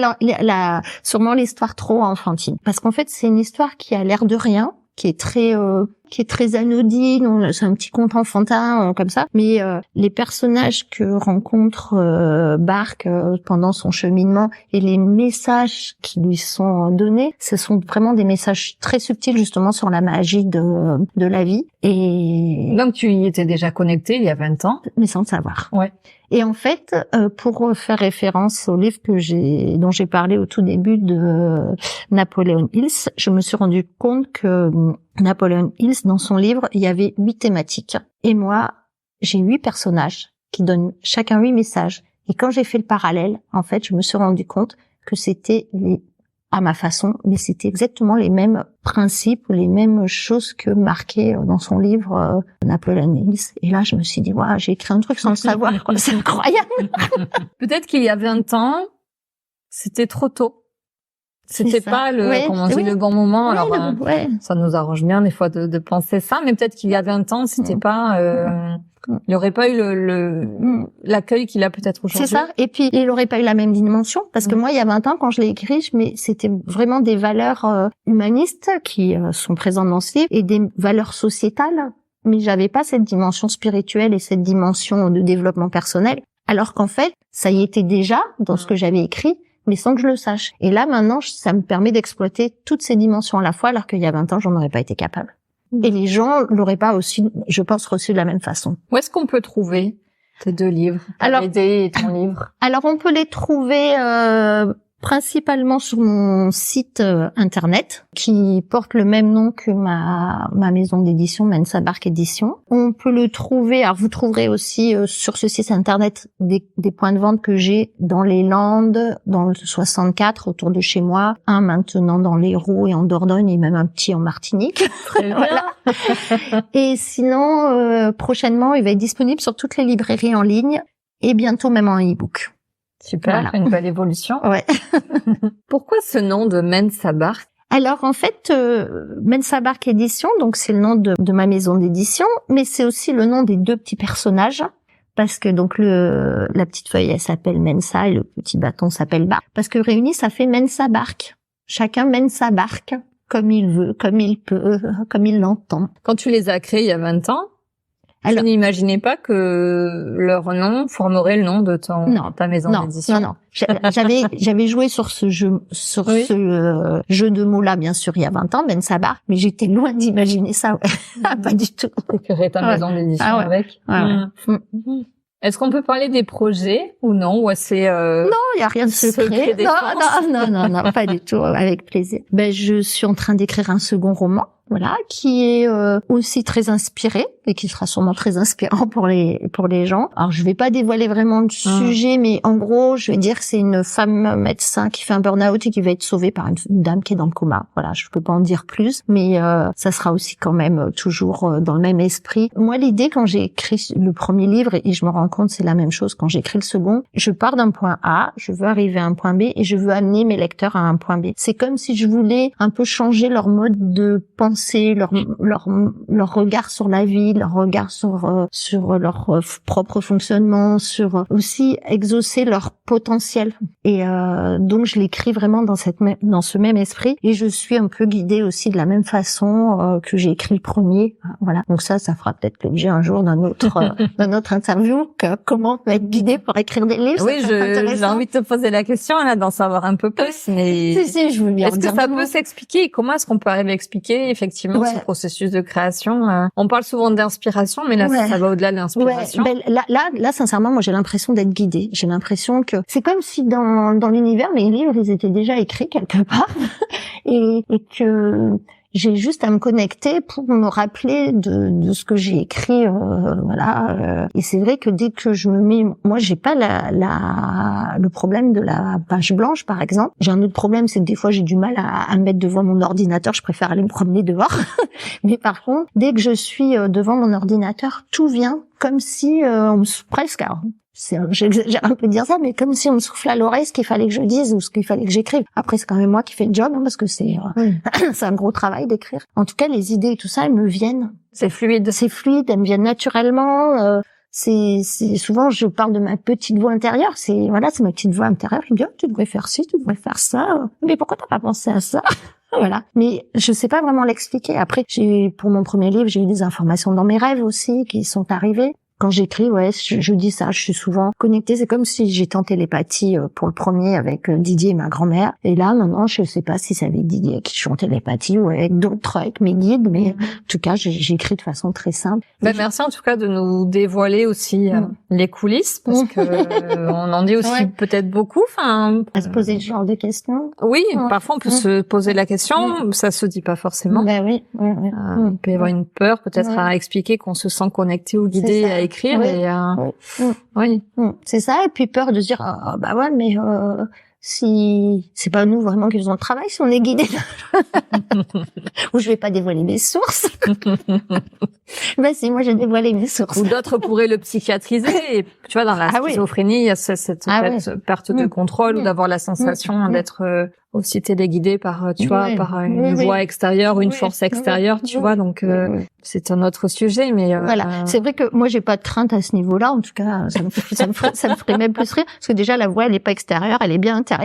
sûrement l'histoire trop enfantine. Parce qu'en fait, c'est une histoire qui a l'air de rien, qui est très anodine, c'est un petit conte enfantin comme ça, mais les personnages que rencontre Bark pendant son cheminement et les messages qui lui sont donnés, ce sont vraiment des messages très subtils justement sur la magie de la vie. Et donc tu y étais déjà connecté il y a 20 ans, mais sans le savoir. Ouais. Et en fait, pour faire référence au livre dont j'ai parlé au tout début de Napoléon Hills, je me suis rendu compte que Napoléon Hills, dans son livre, il y avait 8 thématiques. Et moi, j'ai 8 personnages qui donnent chacun 8 messages. Et quand j'ai fait le parallèle, en fait, je me suis rendu compte que c'était à ma façon, mais c'était exactement les mêmes principes, les mêmes choses que marquait dans son livre Napoléon Hills. Et là, je me suis dit, j'ai écrit un truc sans le savoir, quoi. C'est incroyable. Peut-être qu'il y a 20 ans, c'était trop tôt. C'était pas le bon moment. Alors, ça nous arrange bien des fois de penser ça, mais peut-être qu'il y a 20 ans, c'était pas, il aurait pas eu l'accueil qu'il a peut-être aujourd'hui. C'est ça. Et puis, il aurait pas eu la même dimension, parce que moi, il y a 20 ans, quand je l'ai écrit, c'était vraiment des valeurs humanistes qui sont présentes dans ce livre et des valeurs sociétales, mais j'avais pas cette dimension spirituelle et cette dimension de développement personnel, alors qu'en fait, ça y était déjà dans ce que j'avais écrit, mais sans que je le sache. Et là, maintenant, ça me permet d'exploiter toutes ces dimensions à la fois, alors qu'il y a 20 ans, j'en aurais pas été capable. Et les gens l'auraient pas aussi, je pense, reçu de la même façon. Où est-ce qu'on peut trouver tes 2 livres, ta BD et ton livre? Alors, on peut les trouver principalement sur mon site internet, qui porte le même nom que ma maison d'édition, Mensa Bark Édition. On peut le trouver, alors vous trouverez aussi sur ce site internet des points de vente que j'ai dans les Landes, dans le 64, autour de chez moi, un maintenant dans l'Hérault et en Dordogne, et même un petit en Martinique. Très bien. Voilà. Et sinon, prochainement, il va être disponible sur toutes les librairies en ligne et bientôt même en e-book. Super, une belle évolution. Ouais. Pourquoi ce nom de Mensa Bark? Alors en fait, Mensa Bark Édition, donc c'est le nom de ma maison d'édition, mais c'est aussi le nom des 2 petits personnages, parce que donc la petite feuille elle s'appelle Mensa et le petit bâton s'appelle Bark, parce que réunis ça fait Mensa Bark. Chacun mène sa barque comme il veut, comme il peut, comme il l'entend. Quand tu les as créés il y a 20 ans, tu n'imaginais pas que leur nom formerait le nom de ta maison d'édition? Non. J'avais joué sur ce jeu, ce jeu de mots-là, bien sûr, il y a 20 ans, Mensa Bark, mais j'étais loin d'imaginer ça, ouais. Pas du tout. Tu créerais ta maison d'édition avec? Est-ce qu'on peut parler des projets ou non? Ou c'est non, il y a rien de secret. Non, pas du tout, avec plaisir. Je suis en train d'écrire un second roman, voilà, qui est aussi très inspiré et qui sera sûrement très inspirant pour les gens. Alors je vais pas dévoiler vraiment le sujet, mais en gros, je vais dire que c'est une femme médecin qui fait un burn-out et qui va être sauvée par une dame qui est dans le coma. Voilà, je peux pas en dire plus, mais ça sera aussi quand même toujours dans le même esprit. Moi, l'idée quand j'ai écrit le premier livre, et je me rends compte c'est la même chose quand j'écris le second, je pars d'un point A, je veux arriver à un point B et je veux amener mes lecteurs à un point B. C'est comme si je voulais un peu changer leur mode de pensée, leur regard sur la vie, leur regard sur leur propre fonctionnement, sur aussi exaucer leur potentiel. Et donc je l'écris vraiment dans ce même esprit, et je suis un peu guidée aussi de la même façon que j'ai écrit le premier. Voilà. Donc ça fera peut-être l'objet un jour d'un autre interview, comment on peut être guidé pour écrire des livres. Oui, j'ai envie de te poser la question là, d'en savoir un peu plus, mais si, je veux bien. Est-ce que ça peut s'expliquer? Comment est-ce qu'on peut arriver à expliquer effectivement ce processus de création? On parle souvent d'inspiration, mais là ça va au-delà de l'inspiration. Là, sincèrement, moi j'ai l'impression d'être guidée. J'ai l'impression que c'est comme si dans l'univers, mes livres ils étaient déjà écrits quelque part et que j'ai juste à me connecter pour me rappeler de ce que j'ai écrit, voilà. Et c'est vrai que dès que je me mets, moi j'ai pas le problème de la page blanche par exemple. J'ai un autre problème, c'est que des fois j'ai du mal à me mettre devant mon ordinateur. Je préfère aller me promener dehors. Mais par contre, dès que je suis devant mon ordinateur, tout vient comme si presque. Alors, j'exagère un peu de dire ça, mais comme si on me souffle à l'oreille ce qu'il fallait que je dise ou ce qu'il fallait que j'écrive. Après, c'est quand même moi qui fais le job, parce que c'est un gros travail d'écrire. En tout cas, les idées et tout ça, elles me viennent. C'est fluide. C'est fluide, elles me viennent naturellement. C'est souvent, je parle de ma petite voix intérieure. C'est ma petite voix intérieure qui me dit, tu devrais faire ci, tu devrais faire ça. Mais pourquoi t'as pas pensé à ça? Voilà. Mais je sais pas vraiment l'expliquer. Après, pour mon premier livre, j'ai eu des informations dans mes rêves aussi qui sont arrivées. Quand j'écris, je dis ça, je suis souvent connectée. C'est comme si j'étais en télépathie pour le premier avec Didier et ma grand-mère. Et là, maintenant, je sais pas si c'est avec Didier qui je suis en télépathie ou avec d'autres, avec mes guides, mais en tout cas, j'écris de façon très simple. Merci en tout cas de nous dévoiler aussi les coulisses, parce que on en dit aussi peut-être beaucoup. Enfin, à se poser ce genre de questions. Oui, parfois on peut se poser la question, ça se dit pas forcément. Oui. Il peut y avoir une peur peut-être à expliquer qu'on se sent connecté ou guidé à écrire. Oui. C'est ça, et puis peur de se dire mais si c'est pas nous vraiment qui faisons le travail, si on est guidé, ou je vais pas dévoiler mes sources. Si moi j'ai dévoilé mes sources. Ou d'autres pourraient le psychiatriser. Et tu vois, dans la schizophrénie, il y a cette perte de contrôle ou d'avoir la sensation d'être aussi téléguidé par, tu vois, par une voix extérieure ou une force extérieure, tu vois. Donc c'est un autre sujet, mais voilà. C'est vrai que moi j'ai pas de crainte à ce niveau-là. En tout cas, ça me ferait même plus rire parce que déjà la voix elle est pas extérieure, elle est bien intérieure.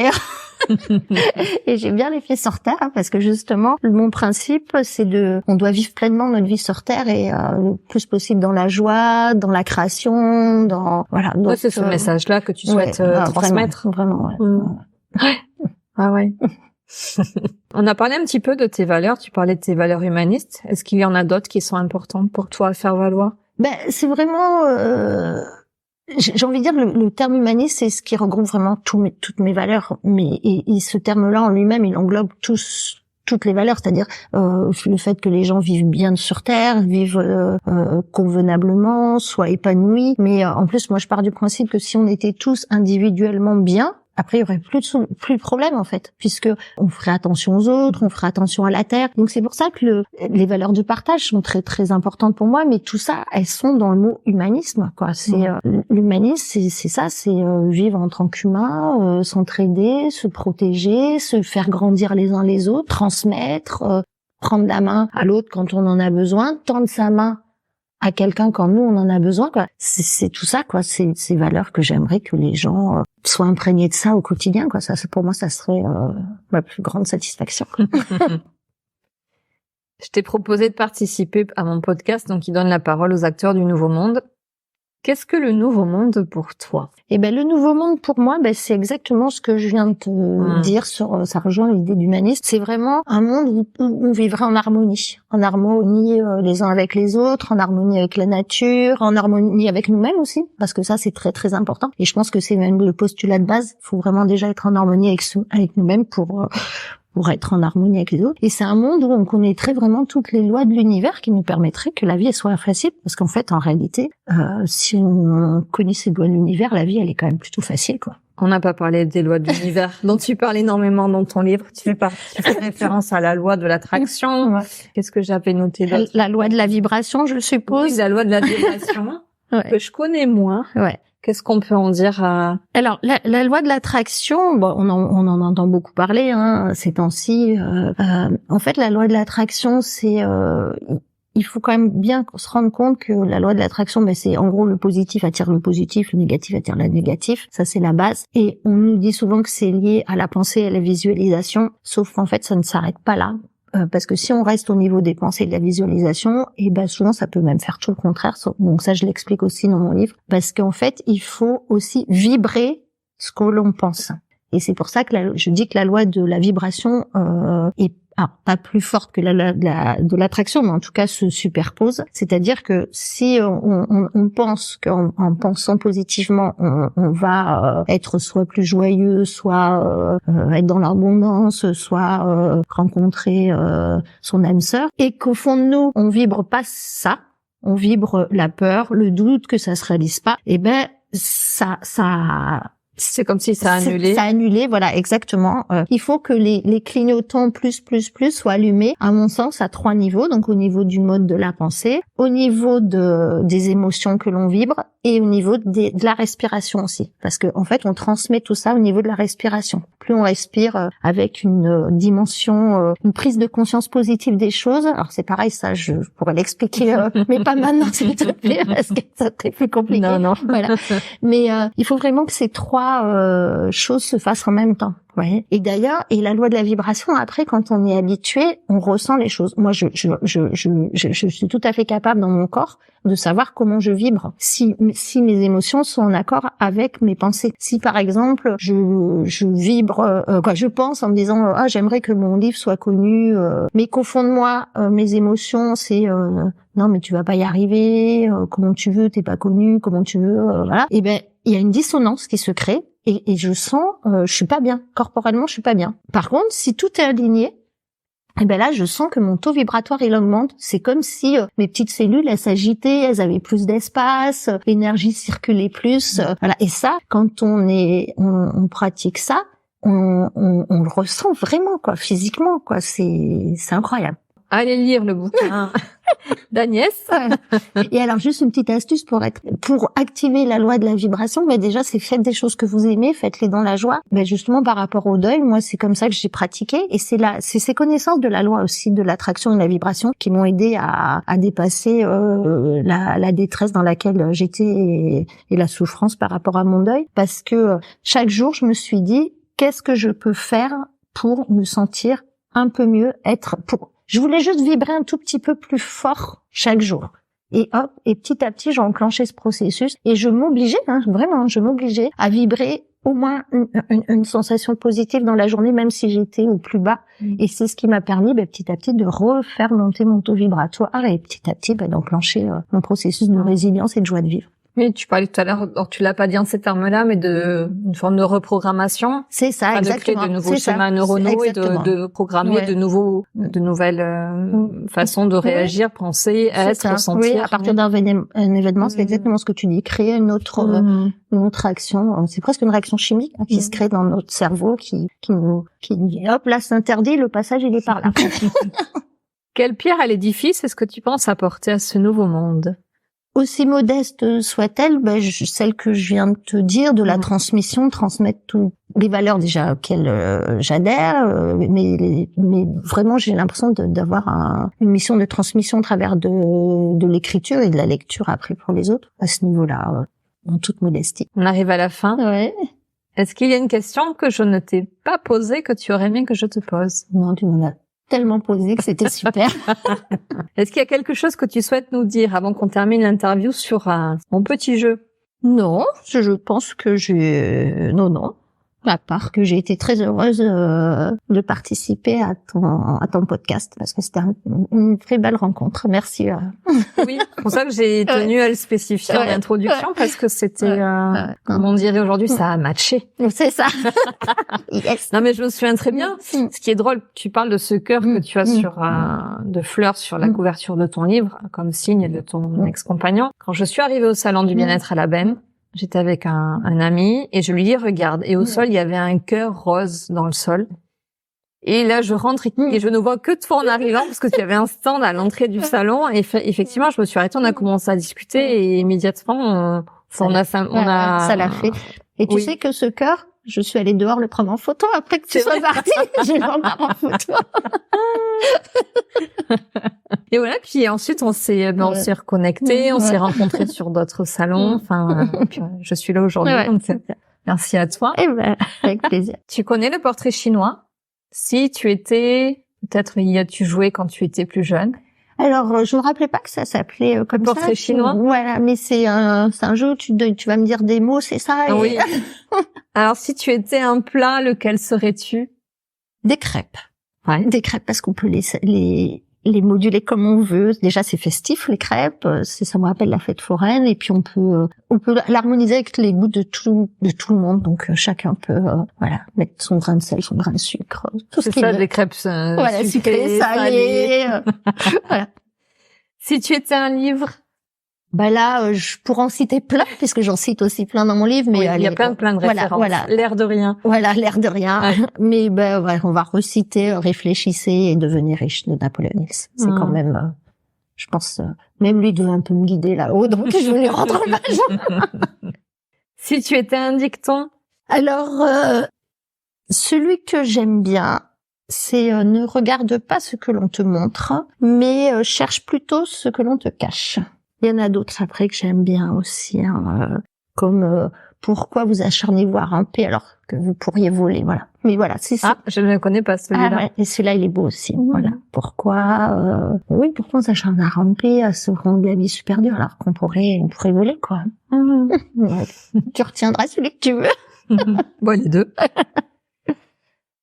Et j'ai bien les pieds sur terre parce que justement mon principe c'est on doit vivre pleinement notre vie sur terre et le plus possible dans la joie, dans la création, dans voilà. Donc, c'est ce message-là que tu souhaites transmettre. Vraiment. Ouais. On a parlé un petit peu de tes valeurs. Tu parlais de tes valeurs humanistes. Est-ce qu'il y en a d'autres qui sont importantes pour toi à faire valoir? C'est vraiment. J'ai envie de dire le terme humaniste, c'est ce qui regroupe vraiment toutes mes valeurs. Mais et ce terme-là en lui-même, il englobe toutes les valeurs, c'est-à-dire le fait que les gens vivent bien sur Terre, vivent convenablement, soient épanouis. Mais en plus, moi, je pars du principe que si on était tous individuellement bien, après, il y aurait plus de problème, en fait, puisque on ferait attention aux autres, on ferait attention à la terre. Donc, c'est pour ça que les valeurs de partage sont très, très importantes pour moi, mais tout ça, elles sont dans le mot humanisme, quoi. C'est, l'humanisme, c'est ça, c'est vivre en tant qu'humain, s'entraider, se protéger, se faire grandir les uns les autres, transmettre, prendre la main à l'autre quand on en a besoin, tendre sa main à quelqu'un quand nous on en a besoin, quoi. C'est tout ça, quoi. C'est ces valeurs que j'aimerais que les gens soient imprégnés de ça au quotidien, quoi. Ça, pour moi, ça serait ma plus grande satisfaction. Je t'ai proposé de participer à mon podcast, donc qui donne la parole aux acteurs du Nouveau Monde. Qu'est-ce que le Nouveau Monde pour toi? Le Nouveau Monde pour moi, c'est exactement ce que je viens de te dire ça rejoint l'idée d'humanisme. C'est vraiment un monde où on vivrait en harmonie les uns avec les autres, en harmonie avec la nature, en harmonie avec nous-mêmes aussi, parce que ça c'est très très important. Et je pense que c'est même le postulat de base. Il faut vraiment déjà être en harmonie avec nous-mêmes pour être en harmonie avec les autres. Et c'est un monde où on connaîtrait vraiment toutes les lois de l'univers qui nous permettraient que la vie elle soit facile. Parce qu'en fait, en réalité, si on connaît ces lois de l'univers, la vie elle est quand même plutôt facile, quoi. On n'a pas parlé des lois de l'univers dont tu parles énormément dans ton livre. Tu fais référence à la loi de l'attraction. Ouais. Qu'est-ce que j'avais noté d'autre? La loi de la vibration, je suppose. Oui, la loi de la vibration que je connais moins. Ouais. Qu'est-ce qu'on peut en dire Alors, la loi de l'attraction, on en entend beaucoup parler ces temps-ci. En fait, la loi de l'attraction, c'est il faut quand même bien se rendre compte que la loi de l'attraction, c'est en gros le positif attire le positif, le négatif attire le négatif. Ça, c'est la base. Et on nous dit souvent que c'est lié à la pensée et à la visualisation, sauf qu'en fait, ça ne s'arrête pas là. Parce que si on reste au niveau des pensées et de la visualisation, souvent ça peut même faire tout le contraire. Donc ça, je l'explique aussi dans mon livre. Parce qu'en fait, il faut aussi vibrer ce que l'on pense. Et c'est pour ça que je dis que la loi de la vibration est pas plus forte que la de l'attraction, mais en tout cas se superpose. C'est-à-dire que si on pense qu'en pensant positivement, on va être soit plus joyeux, soit être dans l'abondance, soit rencontrer son âme sœur, et qu'au fond de nous, on vibre pas ça, on vibre la peur, le doute que ça se réalise pas, ça c'est comme si ça annulait. Ça annulait, voilà, exactement. Il faut que les clignotants plus soient allumés, à mon sens, à 3 niveaux. Donc au niveau du mode de la pensée, au niveau des émotions que l'on vibre, et au niveau de la respiration aussi. Parce que en fait, on transmet tout ça au niveau de la respiration. Plus on respire avec une dimension, une prise de conscience positive des choses. Alors c'est pareil, ça, je pourrais l'expliquer, mais pas maintenant, s'il te plaît, parce que ça serait plus compliqué. Non. Voilà. Mais il faut vraiment que ces 3 choses se fassent en même temps. Ouais. Et d'ailleurs, la loi de la vibration, après, quand on est habitué, on ressent les choses. Moi, je suis tout à fait capable dans mon corps de savoir comment je vibre. Si mes émotions sont en accord avec mes pensées. Si, par exemple, je vibre, je pense en me disant, j'aimerais que mon livre soit connu, mais qu'au fond de moi, mes émotions, c'est, non, mais tu vas pas y arriver, comment tu veux, t'es pas connu, comment tu veux, voilà. Il y a une dissonance qui se crée. Et je sens, je suis pas bien. Corporellement, je suis pas bien. Par contre, si tout est aligné, là, je sens que mon taux vibratoire, il augmente. C'est comme si mes petites cellules, elles s'agitaient, elles avaient plus d'espace, l'énergie circulait plus. Voilà. Et ça, quand on pratique ça, on le ressent vraiment, quoi, physiquement, quoi. C'est incroyable. Allez lire le bouquin d'Agnès. Et alors, juste une petite astuce pour activer la loi de la vibration. Mais déjà, c'est faites des choses que vous aimez, faites-les dans la joie. Mais justement, par rapport au deuil, moi, c'est comme ça que j'ai pratiqué. Et c'est ces connaissances de la loi aussi, de l'attraction et de la vibration qui m'ont aidé à dépasser, la détresse dans laquelle j'étais et la souffrance par rapport à mon deuil. Parce que chaque jour, je me suis dit, qu'est-ce que je peux faire pour me sentir un peu mieux, je voulais juste vibrer un tout petit peu plus fort chaque jour. Et hop, et petit à petit, j'ai enclenché ce processus et je m'obligeais, vraiment, à vibrer au moins une sensation positive dans la journée, même si j'étais au plus bas. Et c'est ce qui m'a permis, petit à petit, de refaire monter mon taux vibratoire et petit à petit, d'enclencher mon processus de résilience et de joie de vivre. Oui, tu parlais tout à l'heure, alors tu l'as pas dit en ces termes-là, mais une forme de reprogrammation. C'est ça, exactement. De créer de nouveaux schémas neuronaux et de programmer de nouvelles façons de réagir, penser, être, ressentir. Oui, à partir d'un événement, c'est exactement ce que tu dis. Créer une autre action. C'est presque une réaction chimique qui se crée dans notre cerveau, qui dit, hop, là, c'est interdit, le passage, il est par là. Quelle pierre à l'édifice est-ce que tu penses apporter à ce nouveau monde? Aussi modeste soit-elle, celle que je viens de te dire, de la transmission, transmettre toutes les valeurs déjà auxquelles j'adhère, mais vraiment j'ai l'impression d'avoir une mission de transmission au travers de l'écriture et de la lecture après pour les autres, à ce niveau-là, en toute modestie. On arrive à la fin. Ouais. Est-ce qu'il y a une question que je ne t'ai pas posée que tu aurais aimé que je te pose? Non, tu m'en as tellement posé que c'était super. Est-ce qu'il y a quelque chose que tu souhaites nous dire avant qu'on termine l'interview sur mon petit jeu? Non, je pense que non. À part que j'ai été très heureuse de participer à ton podcast parce que c'était une très belle rencontre. Merci. Oui, c'est pour ça que j'ai tenu à le spécifier en introduction parce que c'était, comme on dirait aujourd'hui, ça a matché. C'est ça. Yes. Non mais je me souviens très bien. Ce qui est drôle, tu parles de ce cœur que tu as de fleurs sur la couverture de ton livre comme signe de ton ex-compagnon. Quand je suis arrivée au salon du bien-être à la Benne, j'étais avec un ami et je lui dis regarde, et au sol il y avait un cœur rose dans le sol, et là je rentre et je ne vois que toi en arrivant parce que tu avais un stand à l'entrée du salon et effectivement je me suis arrêtée, on a commencé à discuter et immédiatement ça l'a fait. Et tu sais que ce cœur, je suis allée dehors le prendre en photo après que tu sois partie. Je l'ai en photo. Et voilà, puis ensuite on s'est reconnectés, on s'est rencontrés sur d'autres salons. Enfin, je suis là aujourd'hui. Donc merci à toi. Avec plaisir. Tu connais le portrait chinois? Si tu étais, peut-être y as-tu joué quand tu étais plus jeune? Alors, je me rappelais pas que ça s'appelait comme ça. Portrait chinois. Voilà, mais c'est un jeu où tu vas me dire des mots, c'est ça. Oui. Alors, si tu étais un plat, lequel serais-tu? Des crêpes. Ouais. Des crêpes parce qu'on peut les moduler comme on veut. Déjà, c'est festif, les crêpes. Ça me rappelle la fête foraine. Et puis, on peut l'harmoniser avec les goûts de tout le monde. Donc, chacun peut, mettre son grain de sel, son grain de sucre. Tout c'est ça, des crêpes, sucrées, salées. Voilà. Si tu étais un livre? Là, je pourrais en citer plein, puisque j'en cite aussi plein dans mon livre, mais il y a plein de références. Voilà. L'air de rien. Voilà, l'air de rien. Ouais. Mais on va reciter Réfléchissez et devenez riche de Napoléon Hill. C'est quand même, je pense, même lui doit un peu me guider là-haut, donc je vais lui rendre hommage. Si tu étais un dicton? Alors, celui que j'aime bien, c'est ne regarde pas ce que l'on te montre, mais cherche plutôt ce que l'on te cache. Il y en a d'autres après que j'aime bien aussi, comme pourquoi vous acharnez-vous à ramper alors que vous pourriez voler, voilà. Mais voilà, c'est ça. Je ne connais pas celui-là. Et celui-là, il est beau aussi. Voilà. Pourquoi on s'acharne à ramper, à se rendre la vie super dure alors qu'on pourrait voler, quoi. Tu retiendras celui que tu veux. Bon, les deux.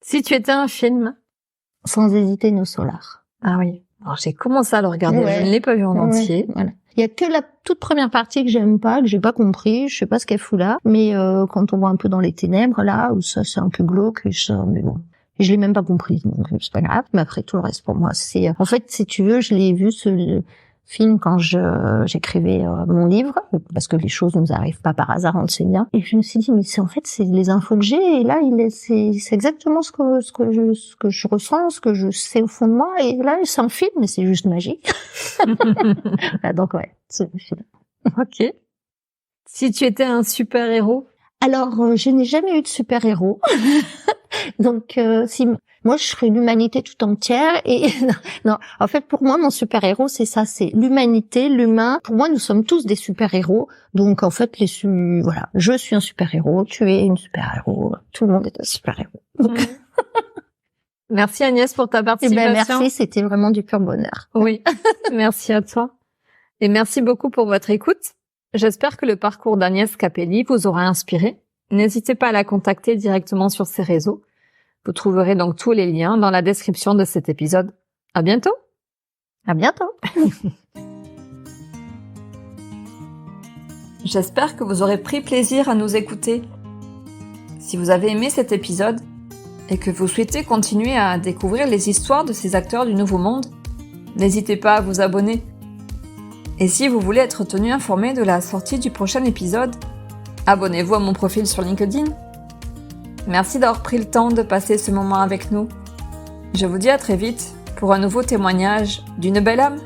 Si tu étais un film? Sans hésiter, Nos Solars. Ah oui. Alors, j'ai commencé à le regarder, je ne l'ai pas vu en entier. Voilà. Il y a que la toute première partie que j'aime pas, que j'ai pas compris, je sais pas ce qu'elle fout là, mais quand on voit un peu dans les ténèbres là, où ça c'est un peu glauque, mais bon. Je l'ai même pas compris, donc c'est pas grave, mais après tout le reste pour moi, c'est en fait si tu veux, je l'ai vu film quand j'écrivais mon livre, parce que les choses ne nous arrivent pas par hasard, on le sait bien. Et je me suis dit, mais c'est les infos que j'ai, et là, c'est exactement ce que je ressens, ce que je sais au fond de moi, et là, c'est un film, mais c'est juste magique. Donc ouais, c'est le film. Ok. Si tu étais un super-héros? Alors, je n'ai jamais eu de super-héros. Donc, moi, je serais l'humanité tout entière. Et non, en fait, pour moi, mon super-héros, c'est ça, c'est l'humanité, l'humain. Pour moi, nous sommes tous des super-héros. Donc, en fait, voilà, je suis un super-héros, tu es une super-héros, tout le monde est un super-héros. Donc... Merci Agnès pour ta participation. Merci, c'était vraiment du pur bonheur. Oui, merci à toi. Et merci beaucoup pour votre écoute. J'espère que le parcours d'Agnès Capelli vous aura inspiré. N'hésitez pas à la contacter directement sur ses réseaux. Vous trouverez donc tous les liens dans la description de cet épisode. À bientôt! À bientôt! J'espère que vous aurez pris plaisir à nous écouter. Si vous avez aimé cet épisode et que vous souhaitez continuer à découvrir les histoires de ces acteurs du Nouveau Monde, n'hésitez pas à vous abonner. Et si vous voulez être tenu informé de la sortie du prochain épisode, abonnez-vous à mon profil sur LinkedIn. Merci d'avoir pris le temps de passer ce moment avec nous. Je vous dis à très vite pour un nouveau témoignage d'une belle âme.